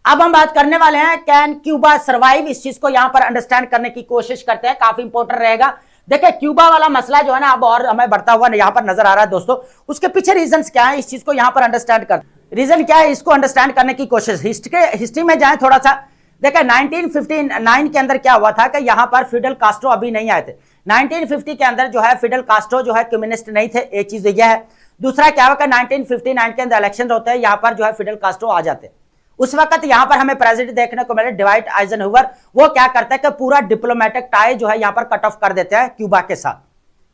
S1: अब हम बात करने वाले हैं कैन क्यूबा सर्वाइव। इस चीज को यहां पर अंडरस्टैंड करने की कोशिश करते हैं, काफी इंपॉर्टेंट रहेगा। देखिए क्यूबा वाला मसला जो है ना अब और हमें बढ़ता हुआ यहां पर नजर आ रहा है दोस्तों। उसके पीछे रीजंस क्या है, इस चीज को यहां पर अंडरस्टैंड कर, रीजन क्या है, इसको अंडरस्टैंड करने की कोशिश। हिस्ट्री में जाए थोड़ा सा, देखिए 1959 के अंदर क्या हुआ था कि यहां पर फिडेल कास्ट्रो अभी नहीं आए थे। 1950 के अंदर जो है फिडेल कास्ट्रो जो है कम्युनिस्ट नहीं थे, एक चीज यह है। दूसरा क्या हुआ कि 1959 के अंदर इलेक्शन होते हैं, यहां पर जो है फिडेल कास्ट्रो आ जाते हैं। उस वक्त यहां पर हमें प्रेसिडेंट देखने को मिले डिवाइट आइजनहूवर। वो क्या करते हैं कि पूरा डिप्लोमेटिक टाई जो है यहां पर कट ऑफ कर देते हैं क्यूबा के साथ।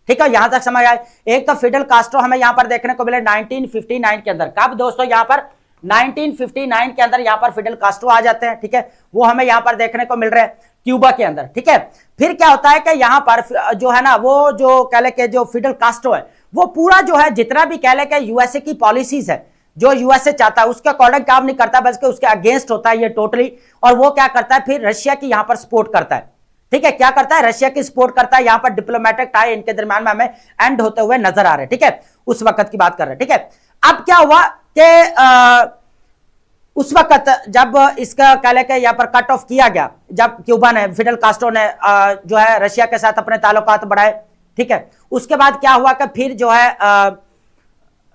S1: ठीक है, यहां तक समझ आए। एक तो फिडेल कास्ट्रो हमें यहां पर देखने को मिले 1959 के अंदर। कब दोस्तों, यहां पर 1959 के अंदर यहां पर फिडेल कास्ट्रो आ जाते हैं। ठीक है, वो हमें यहां पर देखने को मिल रहे हैं क्यूबा के अंदर। ठीक है, फिर क्या होता है कि यहां पर जो है ना वो जो कह ले के जो फिडेल कास्ट्रो है वो पूरा जो है जितना भी कह ले के यूएसए की पॉलिसीज है, जो यूएसए चाहता है उसके अकॉर्डिंग काम नहीं करता, बल्कि उसके अगेंस्ट होता है ये टोटली। और वो क्या करता है, फिर रशिया की यहां पर सपोर्ट करता है। ठीक है, क्या करता है, रशिया की सपोर्ट करता है। यहां पर डिप्लोमेटिक टाई इनके दरमियान में हमें एंड होते हुए नजर आ रहे हैं। ठीक है, उस वक्त की बात कर रहे हैं। ठीक है, अब क्या हुआ कि उस वक्त जब इसका कह लेके यहां पर कट ऑफ किया गया, जब क्यूबा ने फिडेल कास्ट्रो ने जो है रशिया के साथ अपने ताल्लुकात बढ़ाए। ठीक है, उसके बाद क्या हुआ कि फिर जो है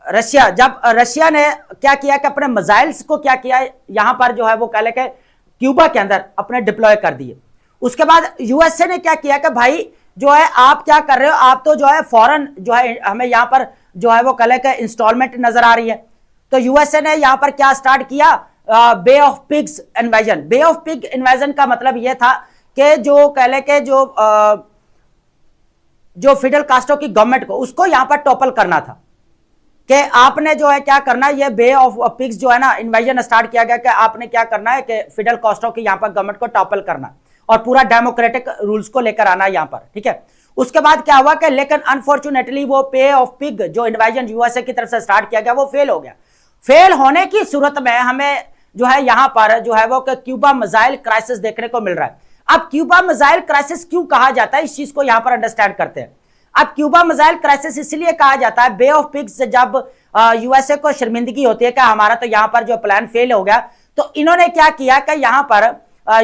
S1: रशिया, जब रशिया ने क्या किया कि अपने मिसाइल्स को क्या किया यहां पर जो है वो कह लेके क्यूबा के अंदर अपने डिप्लॉय कर दिए। उसके बाद यूएसए ने क्या किया कि भाई जो है आप क्या कर रहे हो, आप तो जो है फॉरेन जो है हमें यहां पर जो है वो कह लेके इंस्टॉलमेंट नजर आ रही है। तो यूएसए ने यहां पर क्या स्टार्ट किया, bay of pigs invasion. Bay of pig invasion का मतलब यह था कि जो कह लेके जो फिडेल कास्ट्रो की गवर्नमेंट को उसको यहां पर टॉपल करना था कि आपने जो है क्या करना है, ये बे ऑफ पिग्स जो है ना इन्वेजन स्टार्ट किया गया कि आपने क्या करना है कि फिडेल कास्ट्रो की यहां पर गवर्नमेंट को टॉपल करना और पूरा डेमोक्रेटिक रूल्स को लेकर आना यहां पर। ठीक है, उसके बाद क्या हुआ कि लेकिन अनफॉर्चुनेटली वो पे ऑफ पिग जो इन्वेजन यूएसए की तरफ से स्टार्ट किया गया वो फेल हो गया। फेल होने की सूरत में हमें जो है यहां पर जो है वो क्यूबा मिसाइल क्राइसिस देखने को मिल रहा है। अब क्यूबा मिसाइल क्राइसिस क्यों कहा जाता है, इस चीज को यहां पर अंडरस्टैंड करते हैं। अब क्यूबा मिसाइल क्राइसिस इसलिए कहा जाता है, बे ऑफ पिग्स से जब यूएसए को शर्मिंदगी होती है कि हमारा तो यहां पर जो प्लान फेल हो गया, तो इन्होंने क्या किया कि यहां पर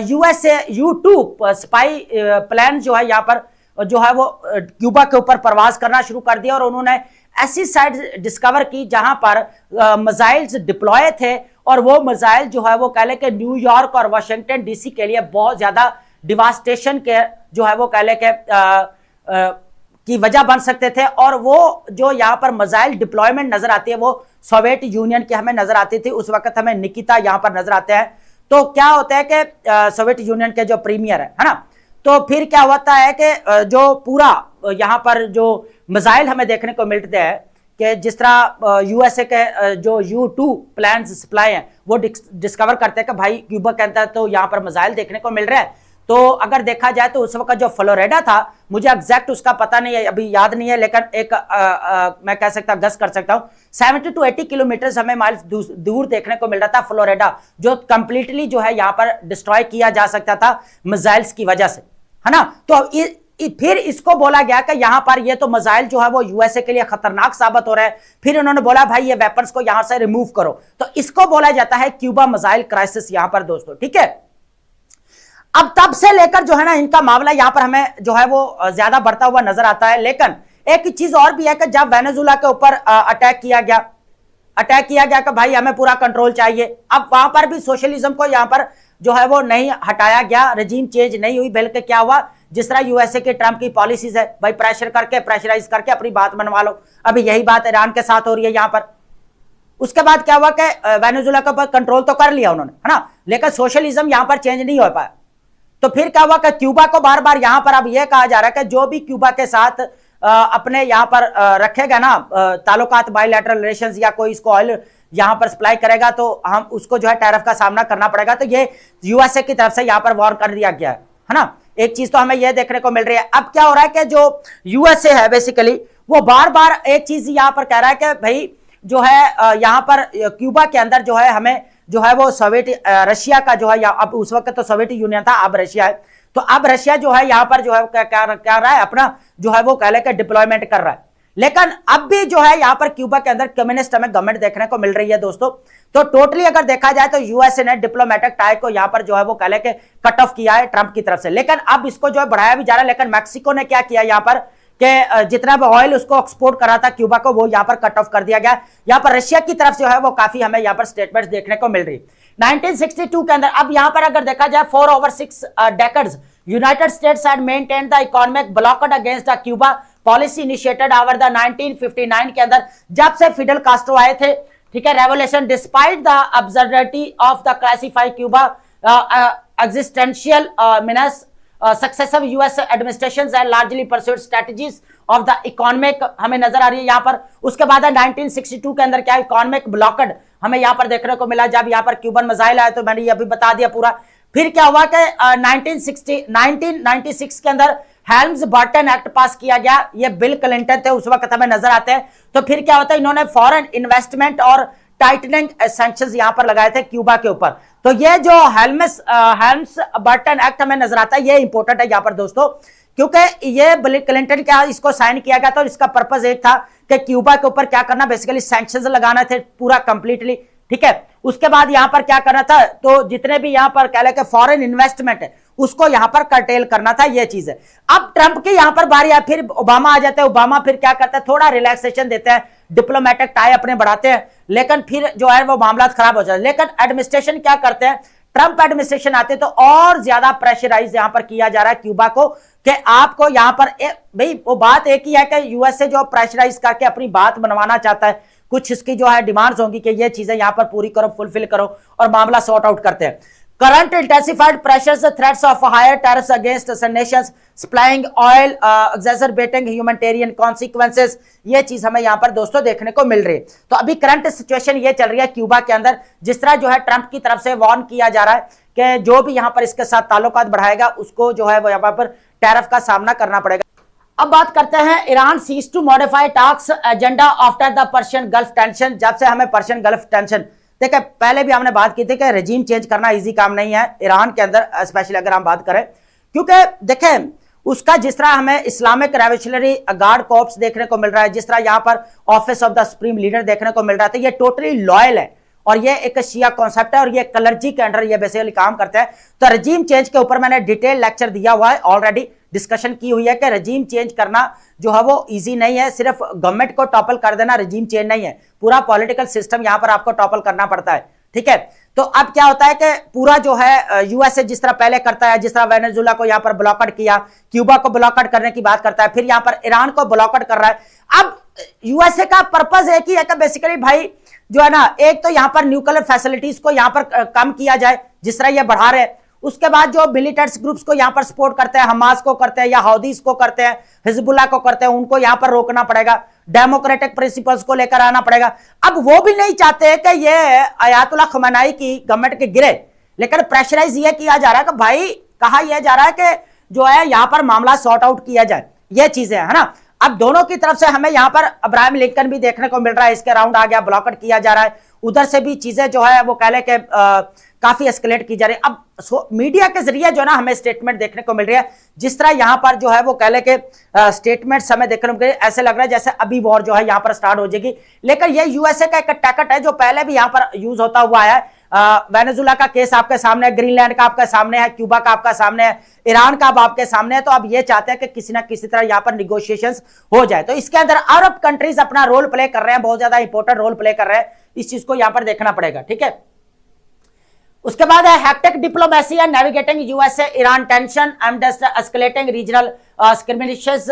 S1: यूएसए U2 स्पाई प्लान जो है यहां पर जो है वो क्यूबा के ऊपर प्रवास करना शुरू कर दिया और उन्होंने ऐसी साइट डिस्कवर की जहां पर मिसाइल्स डिप्लॉय थे और वो मिसाइल जो है वो कह ले कि न्यूयॉर्क और वाशिंगटन डीसी के लिए बहुत ज्यादा डिवास्टेशन के जो है वो कह ले के की वजह बन सकते थे। और वो जो यहाँ पर मिसाइल डिप्लॉयमेंट नजर आती है वो सोवियत यूनियन की हमें नजर आती थी। उस वक्त हमें निकिता यहाँ पर नजर आते हैं। तो क्या होता है कि सोवियत यूनियन के जो प्रीमियर है ना, तो फिर क्या होता है कि जो पूरा यहां पर जो मिसाइल हमें देखने को मिलते हैं कि जिस तरह यूएसए के जो U2 प्लान्स सप्लाई हैं वो डिस्कवर करते हैं कि भाई क्यूबा के अंदर तो यहां पर मिसाइल देखने को मिल रहा है। तो अगर देखा जाए तो उस वक्त जो फ्लोरिडा था, मुझे एग्जैक्ट उसका पता नहीं है, अभी याद नहीं है, लेकिन एक मैं कह सकता गस कर सकता हूं 70 to 80 किलोमीटर हमें माइल्स दूर देखने को मिल रहा था फ्लोरिडा, जो कंप्लीटली जो है यहां पर डिस्ट्रॉय किया जा सकता था मिसाइल्स की वजह से, है ना। तो फिर इसको बोला गया कि यहां पर ये तो मिसाइल जो है वो यूएसए के लिए खतरनाक साबित हो रहा है। फिर उन्होंने बोला भाई ये वेपन्स को यहां से रिमूव करो, तो इसको बोला जाता है क्यूबा मिसाइल क्राइसिस यहां पर दोस्तों, ठीक है। अब तब से लेकर जो है ना इनका मामला यहां पर हमें जो है वो ज्यादा बढ़ता हुआ नजर आता है। लेकिन एक चीज और भी है कि जब वेनेजुला के ऊपर अटैक किया गया कि भाई हमें पूरा कंट्रोल चाहिए, अब वहां पर भी सोशलिज्म को यहां पर जो है वो नहीं हटाया गया, रजीम चेंज नहीं हुई, बल्कि क्या हुआ, जिस तरह यूएसए के ट्रंप की पॉलिसीज है भाई प्रेशराइज करके अपनी बात मनवा लो। अभी यही बात ईरान के साथ हो रही है यहां पर। उसके बाद क्या हुआ कि वेनेजुला के ऊपर कंट्रोल तो कर लिया उन्होंने, है ना, लेकिन सोशलिज्म यहां पर चेंज नहीं हो पाया। तो फिर क्या हुआ कि क्यूबा को बार बार यहां पर अब यह कहा जा रहा है कि जो भी क्यूबा के साथ अपने यहां पर रखेगा ना ताल्लुकात, बायलैटरल रिलेशंस, या कोई इसको ऑयल यहां पर सप्लाई करेगा तो हम उसको जो है टैरिफ का सामना करना पड़ेगा। तो ये यूएसए की तरफ से यहां पर वॉर कर दिया गया है ना। एक चीज तो हमें यह देखने को मिल रही है। अब क्या हो रहा है कि जो यूएसए है बेसिकली वो बार बार एक चीज यहां पर कह रहा है कि भाई जो है यहां पर क्यूबा के अंदर जो है हमें जो है वो रशिया का जो है, या अब उस वक्त तो सोवियत यूनियन था, अब रशिया है, तो अब रशिया जो है यहां पर जो है क्या रहा है, अपना जो है वो कह लेकर डिप्लॉयमेंट कर रहा है। लेकिन अब भी जो है यहां पर क्यूबा के अंदर कम्युनिस्ट हमें गवर्नमेंट देखने को मिल रही है दोस्तों। तो टोटली अगर देखा जाए तो यूएसए ने डिप्लोमेटिक टाई को यहां पर जो है वो कह लेके कट ऑफ किया है ट्रंप की तरफ से, लेकिन अब इसको जो है बढ़ाया भी जा रहा है। लेकिन मैक्सिको ने क्या किया यहां पर कि जितना भी ऑयल उसको एक्सपोर्ट करा था क्यूबा को, वो यहां पर कट ऑफ कर दिया गया। यहां पर रशिया की तरफ जो है वो काफी हमें यहां पर स्टेटमेंट्स देखने को मिल रही। 1962 के अंदर अब यहां पर अगर देखा जाए 4 over 6 decades United states had maintained the economic blocked against the Cuba policy initiated over the 1959 के अंदर, जब से फिडेल कास्ट्रो आए थे, ठीक है, revolution, despite the absurdity of the classify Cuba existential मीनस successive US administrations and largely pursued strategies of the economic हमें नजर आ रही है यहां पर। उसके बाद 1962 के अंदर क्या इकोनॉमिक ब्लॉकड हमें यहां पर देखने को मिला, जब यहां पर क्यूबन मिसाइल आया, तो मैंने ये अभी बता दिया पूरा। फिर क्या हुआ कि 1996 के अंदर हेल्म्स बर्टन एक्ट पास किया गया, ये बिल क्लिंटन थे उस वक्त हमें नजर आते हैं। तो फिर क्या होता है, इन्होंने फॉरेन इन्वेस्टमेंट और टाइटनिंग सैंक्शंस यहां पर लगाए थे क्यूबा के ऊपर। तो ये जो हेल्म्स बर्टन एक्ट हमें नजर आता है, ये इंपॉर्टेंट है यहां पर दोस्तों, क्योंकि ये बिल क्लिंटन का इसको साइन किया गया था और इसका पर्पस एक था कि क्यूबा के ऊपर क्या करना, बेसिकली सैंक्शंस लगाना थे पूरा कंप्लीटली, ठीक है। उसके बाद यहां पर क्या करना था, तो जितने भी यहां पर कह लें कि फॉरेन इन्वेस्टमेंट है उसको यहां पर कर्टेल करना था, ये चीज है। अब ट्रंप की यहां पर बारी है, फिर ओबामा आ जाते हैं। ओबामा फिर क्या करते हैं, थोड़ा रिलैक्सेशन देते हैं, डिप्लोमेटिक टाई अपने बढ़ाते हैं, लेकिन फिर जो है वो मामला खराब हो जाता है। लेकिन एडमिनिस्ट्रेशन क्या करते हैं, ट्रंप एडमिनिस्ट्रेशन आते तो और ज्यादा प्रेशराइज यहां पर किया जा रहा है क्यूबा को कि आपको यहां पर भाई वो बात एक ही है कि यूएसए जो प्रेशराइज करके अपनी बात बनवाना चाहता है, कुछ इसकी जो है डिमांड्स होंगी कि ये चीजें यहां पर पूरी करो, फुलफिल करो और मामला सॉर्ट आउट करते हैं। Current intensified pressures, the threats of higher tariffs against some nations supplying oil, exacerbating humanitarian consequences, ये चीज हमें यहां पर दोस्तों देखने को मिल रही है। तो अभी करंट सिचुएशन ये चल रही है क्यूबा के अंदर, जिस तरह जो है ट्रंप की तरफ से वार्न किया जा रहा है कि जो भी यहां पर इसके साथ ताल्लुकात बढ़ाएगा उसको जो है वो यहां पर टैरिफ का सामना करना पड़ेगा। अब बात करते हैं ईरान सीज to modify talks agenda after the Persian Gulf tension. जब से हमें पर्शियन गल्फ टेंशन, देखिए पहले भी हमने बात की थी कि रजीम चेंज करना इजी काम नहीं है ईरान के अंदर, स्पेशली अगर हम बात करें, क्योंकि देखें उसका जिस तरह हमें इस्लामिक रेवोल्यूशनरी गार्ड कॉर्प्स देखने को मिल रहा है, जिस तरह यहां पर office of the supreme leader देखने को मिल रहा है, तो ये टोटली लॉयल है और ये एक शिया कॉन्सेप्ट है और ये कलर्जी के अंडर ये बेसिकली काम करता है। तो रजीम चेंज के ऊपर मैंने डिटेल लेक्चर दिया हुआ है, ऑलरेडी डिस्कशन की हुई है कि रजीम चेंज करना जो है वो इजी नहीं है, सिर्फ गवर्नमेंट को टॉपल कर देना रजीम चेंज नहीं है, पूरा पॉलिटिकल सिस्टम यहां पर आपको टॉपल करना पड़ता है, ठीक है। तो अब क्या होता है कि पूरा जो है यूएसए जिस तरह पहले करता है, जिस तरह वेनेजुला को यहां पर ब्लॉकआउट किया, क्यूबा को ब्लॉकआउट करने की बात करता है, फिर यहां पर ईरान को ब्लॉकआउट कर रहा है। अब यूएसए का पर्पस एक ही है कि बेसिकली भाई जो है ना, एक तो यहां पर न्यूक्लियर फैसिलिटीज को यहां पर कम किया जाए जिस तरह ये बढ़ा रहे हैं, उसके बाद जो मिलिटेंट्स ग्रुप्स को यहां पर सपोर्ट करते हैं, हमास को करते हैं या हौदीस को करते हैं, हिजबुल्लाह को करते हैं, उनको यहां पर रोकना पड़ेगा, डेमोक्रेटिक प्रिंसिपल्स को लेकर आना पड़ेगा। अब वो भी नहीं चाहते कि ये अयातुल्लाह खमेनी की गवर्नमेंट के गिरे, लेकिन प्रेशराइज ये किया जा रहा है कि भाई कहा यह जा रहा है कि जो है यहां पर मामला सॉर्ट आउट किया जाए, ये चीजें है ना। अब दोनों की तरफ से हमें यहां पर अब्राहम लिंकन भी देखने को मिल रहा है, इसके राउंड आ गया, ब्लॉकेट किया जा रहा है, उधर से भी चीजें जो है वो कह ले के काफी एस्केलेट की जा रही है। अब मीडिया के जरिए जो ना हमें स्टेटमेंट देखने को मिल रही है, जिस तरह यहां पर जो है वो कह ले के स्टेटमेंट हमें देखने को मिल रही है, ऐसे लग रहा है जैसे अभी वॉर जो है यहां पर स्टार्ट हो जाएगी। लेकिन ये यूएसए का एक टैकट है जो पहले भी यहां पर यूज होता हुआ है। वेनेजुला का केस आपके सामने है, ग्रीनलैंड का आपके सामने है, क्यूबा का आपका सामने है, ईरान का अब आपके सामने है। तो अब ये चाहते हैं कि किसी ना किसी तरह यहां पर निगोशिएशंस हो जाए। तो इसके अंदर अरब कंट्रीज अपना रोल प्ले कर रहे हैं, बहुत ज्यादा इंपॉर्टेंट रोल प्ले कर रहे हैं, इस चीज को यहां पर देखना पड़ेगा, ठीक है। उसके बाद है hectic diplomacy and navigating USA Iran tension and escalating regional skirmishes,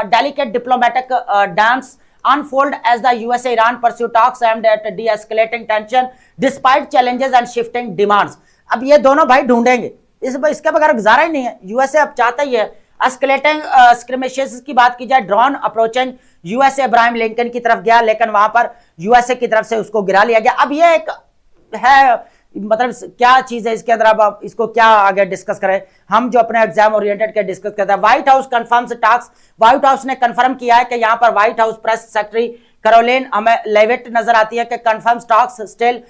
S1: delicate diplomatic dance unfold as the USA-Iran pursue talks aimed at de-escalating tension despite challenges and shifting demands। अब ये दोनों भाई ढूंढेंगे, इसके बगैर गुजारा ही नहीं है। यूएसए अब चाहता ही है एस्केलेटिंग स्क्रिमिशेस की बात की जाए, drone approaching USA Abraham Lincoln की तरफ गया, लेकिन वहां पर यूएसए की तरफ से उसको गिरा लिया गया। अब ये एक है मतलब क्या चीज है इसके अंदर, अब इसको क्या आगे डिस्कस करें हम, जो अपने एग्जाम ओरिएंटेड के डिस्कस करते हैं। White House confirms talks, White House ने कंफर्म किया है कि यहां पर White House press secretary Karoline हमें लेविट नजर आती है कि confirms talks still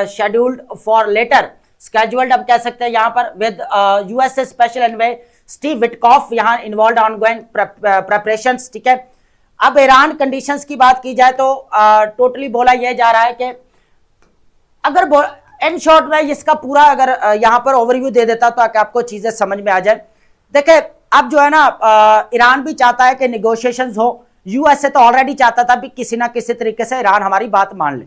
S1: scheduled for later scheduled, अब कह सकते हैं यहां पर, with USA special envoy Steve Witkoff यहां इन्वॉल्व ऑनगोइंग प्रेपरेशंस, ठीक है। अब ईरान कंडीशंस की बात की जाए तो टोटली बोला यह जा रहा है कि अगर इन शॉर्ट में इसका पूरा अगर यहां पर ओवरव्यू दे देता तो आपको चीजें समझ में आ जाए। देखिए अब जो है ना ईरान भी चाहता है कि निगोशिएशंस हो, यूएसए तो ऑलरेडी चाहता था भी किसी ना किसी तरीके से ईरान हमारी बात मान ले,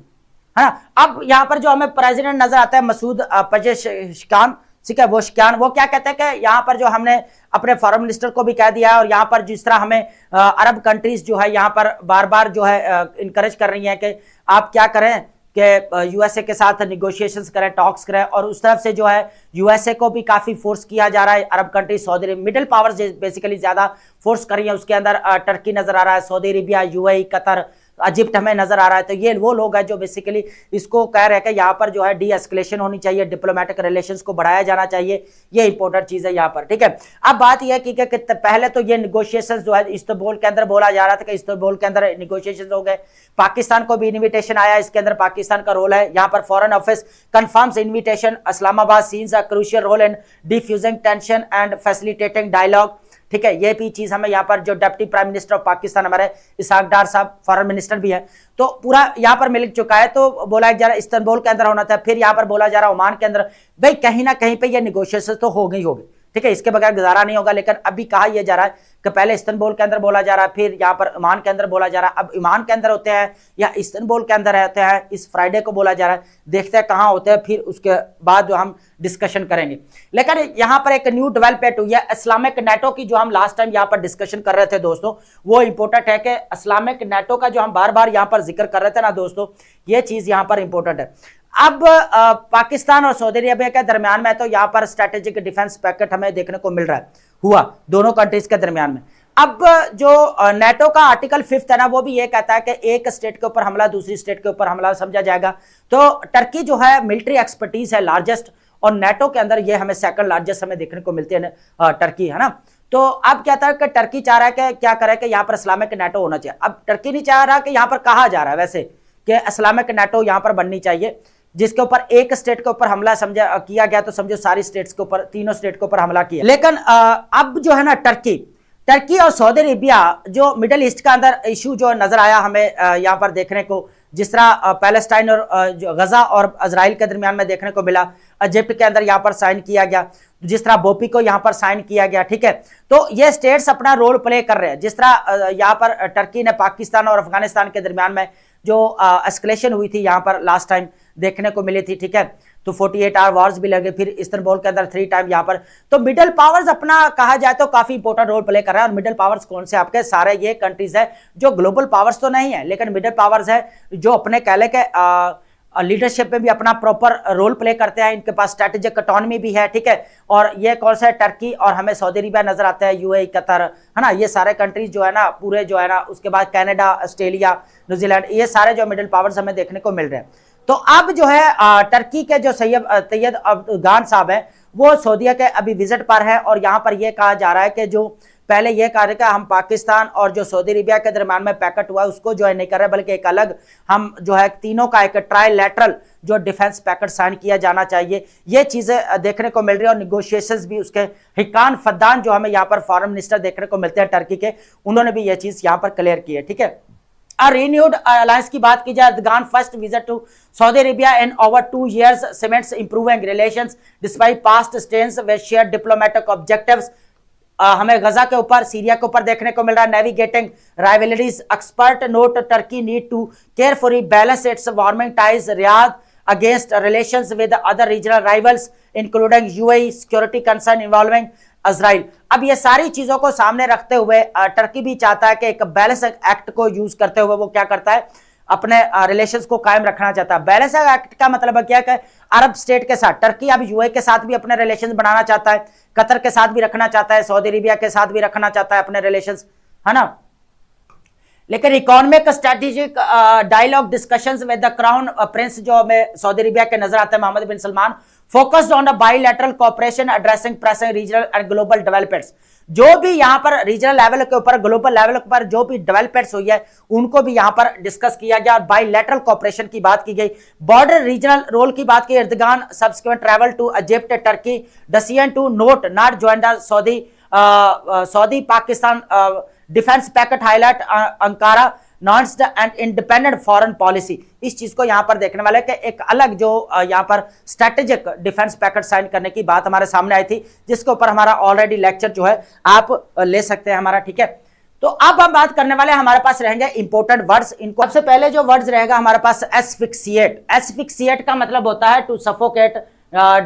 S1: है ना। अब यहां पर जो हमें प्रेसिडेंट नजर आता है मसूद पजेश्कियान, ठीक है, वो शिकान, वो क्या कहते हैं कि यहाँ पर जो हमने अपने फॉरेन मिनिस्टर को भी कह दिया है, और यहाँ पर जिस तरह हमें अरब कंट्रीज जो है यहाँ पर बार बार जो है इनकरेज कर रही हैं कि आप क्या करें कि यूएसए के साथ निगोशिएशंस करें, टॉक्स करें, और उस तरफ से जो है यूएसए को भी काफी फोर्स किया जा रहा है। अरब कंट्री, सऊदी अरब, मिडिल पावर्स बेसिकली ज्यादा फोर्स कर रही है, उसके अंदर टर्की नजर आ रहा है, Saudi Arabia, UAE, Qatar, Egypt हमें नजर आ रहा है। तो ये वो लोग हैं जो बेसिकली इसको कह रहे हैं कि यहाँ पर जो है डी एस्केलेशन होनी चाहिए, डिप्लोमेटिक रिलेशंस को बढ़ाया जाना चाहिए, ये इंपॉर्टेंट चीज है यहाँ पर, ठीक है। अब बात यह है कि पहले तो ये निगोशिएशंस जो है इस्तांबुल के अंदर बोला जा रहा था कि इस्तांबुल के अंदर निगोशिएशंस हो गए, पाकिस्तान को भी इन्विटेशन आया, इसके अंदर पाकिस्तान का रोल है। यहाँ पर foreign office confirms invitation, Islamabad seeks a crucial role in defusing tension and facilitating dialogue, ठीक है। ये भी चीज हमें यहाँ पर जो deputy prime minister of Pakistan हमारे इसहाक डार साहब फॉरेन मिनिस्टर भी है, तो पूरा यहाँ पर मिल चुका है। तो बोला जा रहा है इस्तांबुल के अंदर होना था, फिर यहाँ पर बोला जा रहा है ओमान के अंदर, भाई कहीं ना कहीं पे ये निगोशिएशन तो हो गई होगी, ठीक है, इसके बगैर गुजारा नहीं होगा। लेकिन अभी कहा यह जा रहा है कि पहले इस्तांबुल के अंदर बोला जा रहा है, फिर यहाँ पर ईमान के अंदर बोला जा रहा है। अब ईमान के अंदर होते हैं या इस्तांबुल के अंदर रहते हैं, इस फ्राइडे को बोला जा रहा है, देखते हैं कहाँ होते हैं, फिर उसके बाद जो हम डिस्कशन करेंगे। लेकिन यहाँ पर एक न्यू डेवलपमेंट हुई है इस्लामिक नेटो की, जो हम लास्ट टाइम यहाँ पर डिस्कशन कर रहे थे दोस्तों, वो इंपॉर्टेंट है कि इस्लामिक नेटो का जो हम बार बार यहाँ पर जिक्र कर रहे थे ना दोस्तों, ये चीज यहाँ पर इंपॉर्टेंट है। अब पाकिस्तान और सऊदी अरेबिया के दरमियान में तो यहाँ पर स्ट्रेटेजिक डिफेंस पैकेट हमें देखने को मिल रहा है, हुआ दोनों कंट्रीज के दरमियान में। अब जो नेटो का आर्टिकल 5 है ना, वो भी ये कहता है कि एक स्टेट के ऊपर हमला दूसरी स्टेट के ऊपर हमला समझा जाएगा। तो टर्की जो है मिलिट्री एक्सपर्टीज है लार्जेस्ट, और नेटो के अंदर ये हमें सेकंड लार्जेस्ट हमें देखने को मिलती है टर्की, है ना। तो अब कहता है कि टर्की चाह रहा है कि क्या करे कि यहाँ पर इस्लामिक नेटो होना चाहिए। अब टर्की नहीं चाह रहा कि यहाँ पर कहा जा रहा है वैसे कि इस्लामिक नेटो यहाँ पर बननी चाहिए, जिसके ऊपर एक स्टेट के ऊपर हमला समझा किया गया, तो समझो सारी स्टेट्स के ऊपर, तीनों स्टेट के ऊपर हमला किया। लेकिन अब जो है ना टर्की और सऊदी अरेबिया, जो मिडिल ईस्ट का अंदर इशू जो नजर आया हमें यहाँ पर देखने को, जिस तरह पैलेस्टाइन और गजा और इजराइल के दरमियान में देखने को मिला, इजिप्ट के अंदर यहाँ पर साइन किया गया, जिस तरह बोपी को यहाँ पर साइन किया गया, ठीक है। तो ये स्टेट्स अपना रोल प्ले कर रहे हैं, जिस तरह यहाँ पर टर्की ने पाकिस्तान और अफगानिस्तान के दरमियान में जो एस्केलेशन हुई थी यहाँ पर लास्ट टाइम देखने को मिली थी, ठीक है। तो 48 आवर वॉर्स भी लगे, फिर इस्तांबुल के अंदर 3 टाइम यहाँ पर। तो मिडिल पावर्स अपना कहा जाए तो काफी इंपॉर्टेंट रोल प्ले कर रहा है। और मिडिल पावर्स कौन से आपके, सारे ये कंट्रीज है जो ग्लोबल पावर्स तो नहीं है, लेकिन मिडिल पावर्स है जो अपने कहले के लीडरशिप में भी अपना प्रॉपर रोल प्ले करते हैं, इनके पास स्ट्रेटेजिक ऑटोनॉमी भी है, ठीक है। और ये कौन सा है, टर्की, और हमें सऊदी अरेबिया नजर आता है, यूएई, कतर, है ना, ये सारे कंट्रीज जो है ना पूरे जो है ना, उसके बाद कनाडा, ऑस्ट्रेलिया, न्यूजीलैंड, ये सारे जो मिडिल पावर्स हमें देखने को मिल रहे हैं। तो अब जो है टर्की के जो तैयद अर्दोगान साहब है वो सऊदीया के अभी विजिट पर है, और यहाँ पर यह कहा जा रहा है कि जो पहले यह कहा कि हम पाकिस्तान और जो सऊदी अरेबिया के दरमियान में पैकेट हुआ उसको जो है नहीं कर रहे, बल्कि एक अलग हम जो है तीनों का एक ट्राइलैटरल जो डिफेंस पैकेट साइन किया जाना चाहिए, ये चीजें देखने को मिल रही है। और निगोशिएशंस भी उसके हिकान फद्दान जो हमें यहाँ पर फॉरेन मिनिस्टर देखने को मिलते हैं टर्की के, उन्होंने भी यह चीज यहाँ पर क्लियर की है, ठीक है। रिन्यूड अलायंस की बात की जाए, Erdogan first visit to Saudi Arabia in over 2 years cements improving relations despite past strains with shared diplomatic objectives। हमें गजा के ऊपर, सीरिया के ऊपर देखने को मिल रहा है navigating rivalries. Expert note Turkey need to carefully balance its warming ties Riyadh against relations with other regional rivals including UAE, security concern involving Israel. अब ये सारी चीजों को सामने रखते हुए टर्की भी चाहता है कि एक बैलेंस एक्ट को यूज करते हुए वो क्या करता है, अपने रिलेशंस को कायम रखना चाहता है। बैलेंस एक्ट का मतलब क्या है, अरब स्टेट के साथ टर्की अब यूएई के साथ भी अपने रिलेशंस बनाना चाहता है, कतर के साथ भी रखना चाहता है, सऊदी अरेबिया के साथ भी रखना चाहता है अपने रिलेशंस, है ना। लेकिन economic strategic dialogue discussions with the crown prince जो हमें सऊदी अरेबिया के नजर आते हैं Mohammed bin Salman, focused on the bilateral cooperation addressing pressing regional and global developments. जो भी यहाँ पर रीजनल लेवल के ऊपर, ग्लोबल लेवल के ऊपर जो भी डेवलपमेंट्स हुई है उनको भी यहाँ पर डिस्कस किया गया और बायलैटरल कोऑपरेशन की बात की गई। बॉर्डर रीजनल रोल की बात की, Erdogan subsequent travel to Egypt Turkey decision to note not join the Saudi Pakistan defence pact highlight Ankara nuanced and independent foreign policy. इस चीज को यहां पर देखने वाले कि एक अलग जो यहां पर स्ट्रेटेजिक डिफेंस पैकेट साइन करने की बात हमारे सामने आई थी, जिसके ऊपर हमारा ऑलरेडी लेक्चर जो है आप ले सकते हैं हमारा, ठीक है। तो अब हम बात करने वाले हमारे पास रहेंगे इंपोर्टेंट वर्ड्स। इनको सबसे पहले जो वर्ड्स रहेगा हमारे पास एस्फिक्सिएट। एस्फिक्सिएट का मतलब होता है to suffocate,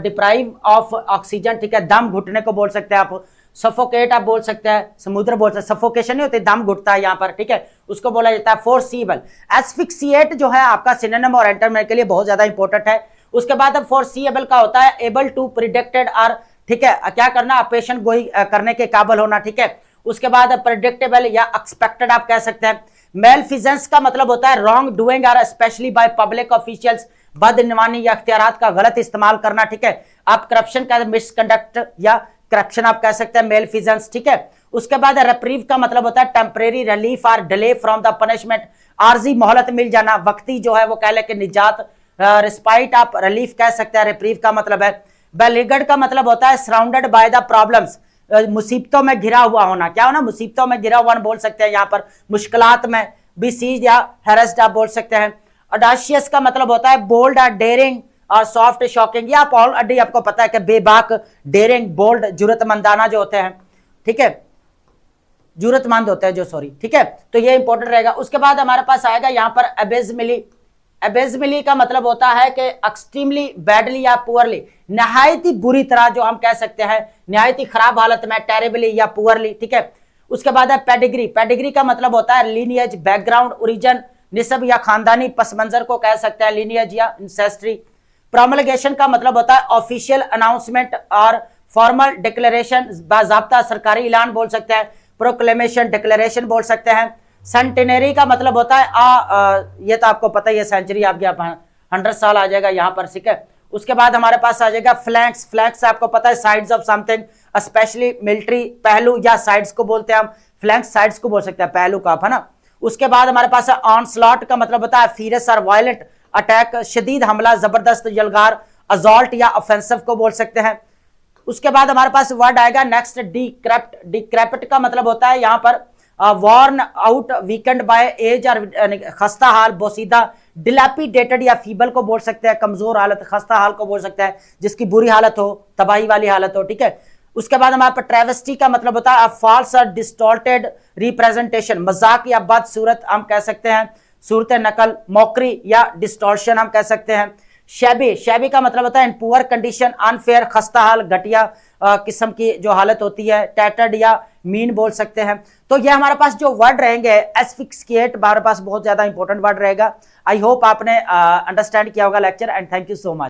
S1: deprive of oxygen, ठीक है, दम घुटने को बोल सकते हैं आप। सफोकेट आप बोल सकते हैं, समुद्र बोल सकते हैं, सफोकेशन नहीं होती, दम घुटता है यहाँ पर, ठीक है, उसको बोला जाता है फोर्सिबल। एस्फिक्सिएट जो है आपका सिनोनिम और एंटोनिम के लिए बहुत ज्यादा इंपॉर्टेंट है। उसके बाद अब फोर्सिएबल का होता है एबल टू प्रिडिक्टेड और, ठीक है, क्या करना, पेशेंट गोई करने के काबिल होना, ठीक है। उसके बाद प्रेडिक्टेबल या एक्सपेक्टेड आप कह सकते हैं। मेलफिजेंस का मतलब होता है रॉन्ग डूइंग और स्पेशली बाय पब्लिक ऑफिशियल्स, बदनवानी या अख्तियारात का गलत इस्तेमाल करना, ठीक है। आप करप्शन का मिसकंडक्ट या करप्शन आप कह सकते हैं, मेलफिजेंस, ठीक है। उसके बाद रेप्रीव का मतलब होता है टेम्परेरी रिलीफ और डिले फ्रॉम द पनिशमेंट, आर्जी मोहलत मिल जाना, वक्ती जो है वो कह ले कि निजात, रिस्पाइट आप रिलीफ कह सकते हैं, रिप्रीव का मतलब है। बेलिगड का मतलब होता है सराउंडेड बाय द प्रॉब्लम्स, मुसीबतों में घिरा हुआ होना, क्या होना, मुसीबतों में घिरा हुआ बोल सकते हैं यहाँ पर, मुश्किलात में, बिसीज या हैरेस्ड आप बोल सकते हैं। ऑडाशियस का मतलब होता है बोल्ड और डेयरिंग और सॉफ्ट शॉकिंग, या आप ऑलरेडी आपको पता है कि बेबाक, डेयरिंग, बोल्ड, जुरतमंदाना जो होते हैं, ठीक है, जुरतमंद होते हैं जो, सॉरी, ठीक है, तो ये इंपॉर्टेंट रहेगा। उसके बाद हमारे पास आएगा यहाँ पर एबेजमिली। एबेजमिली का मतलब होता है कि एक्सट्रीमली बैडली या पुअरली, नहायत ही बुरी तरह जो हम कह सकते हैं, नहायत ही खराब हालत में, टेरिबली या पुअरली, ठीक है। उसके बाद है पेडिग्री। पेडिग्री का मतलब होता है लीनियज, बैकग्राउंड, ओरिजिन, निसब या खानदानी पस मंजर को कह सकते हैं, लीनियज या इंसेस्ट्री। प्रोमलगेशन का मतलब होता है ऑफिशियल अनाउंसमेंट और फॉर्मल डिक्लेरेशन, बाज़ाब्ता सरकारी ऐलान बोल सकते हैं, प्रोक्लेमेशन, डिक्लेरेशन बोल सकते हैं। सेंटेनरी का मतलब होता है ये तो आपको पता ही है, सेंचुरी आप गया 100 साल आ जाएगा यहाँ पर, ठीक है। उसके बाद हमारे पास आ जाएगा फ्लैंक्स। फ्लैंक्स आपको पता है sides of something, specially military, पहलू या साइड्स को बोलते हैं हम, फ्लैंक्स साइड्स को बोल सकते हैं, पहलू का, है ना। उसके बाद हमारे पास है ऑनस्लॉट का मतलब होता है फीरियस और वायलेंट अटैक, शदीद हमला, जबरदस्त यलगार, असॉल्ट या ऑफेंसिव को बोल सकते हैं। उसके बाद हमारे पास वर्ड आएगा नेक्स्ट डिक्रेप्ट। डिक्रेप्ट का मतलब होता है यहाँ पर worn out, weakened by age और खस्ता हाल, बोसीदा, डिलैपिडेटेड या फीबल को बोल सकते हैं, कमजोर हालत, खस्ता हाल को बोल सकते हैं, जिसकी बुरी हालत हो, तबाही वाली हालत हो, ठीक है। उसके बाद हमारे पास ट्रेवेस्टी का मतलब होता है फॉल्स और डिस्टॉर्टेड रिप्रेजेंटेशन, मजाक या बदसूरत हम कह सकते हैं, सूरत नकल, मॉकरी या डिस्टॉर्शन हम कह सकते हैं। शैबी, शैबी का मतलब होता है इन पुअर कंडीशन, अनफेयर, खस्ता हाल, घटिया, किस्म की जो हालत होती है, टैटर्ड या मीन बोल सकते हैं। तो ये हमारे पास जो वर्ड रहेंगे, एस्फिक्सिएट हमारे पास बहुत ज्यादा इंपॉर्टेंट वर्ड रहेगा। आई होप आपने अंडरस्टैंड किया होगा lecture, and thank you so much.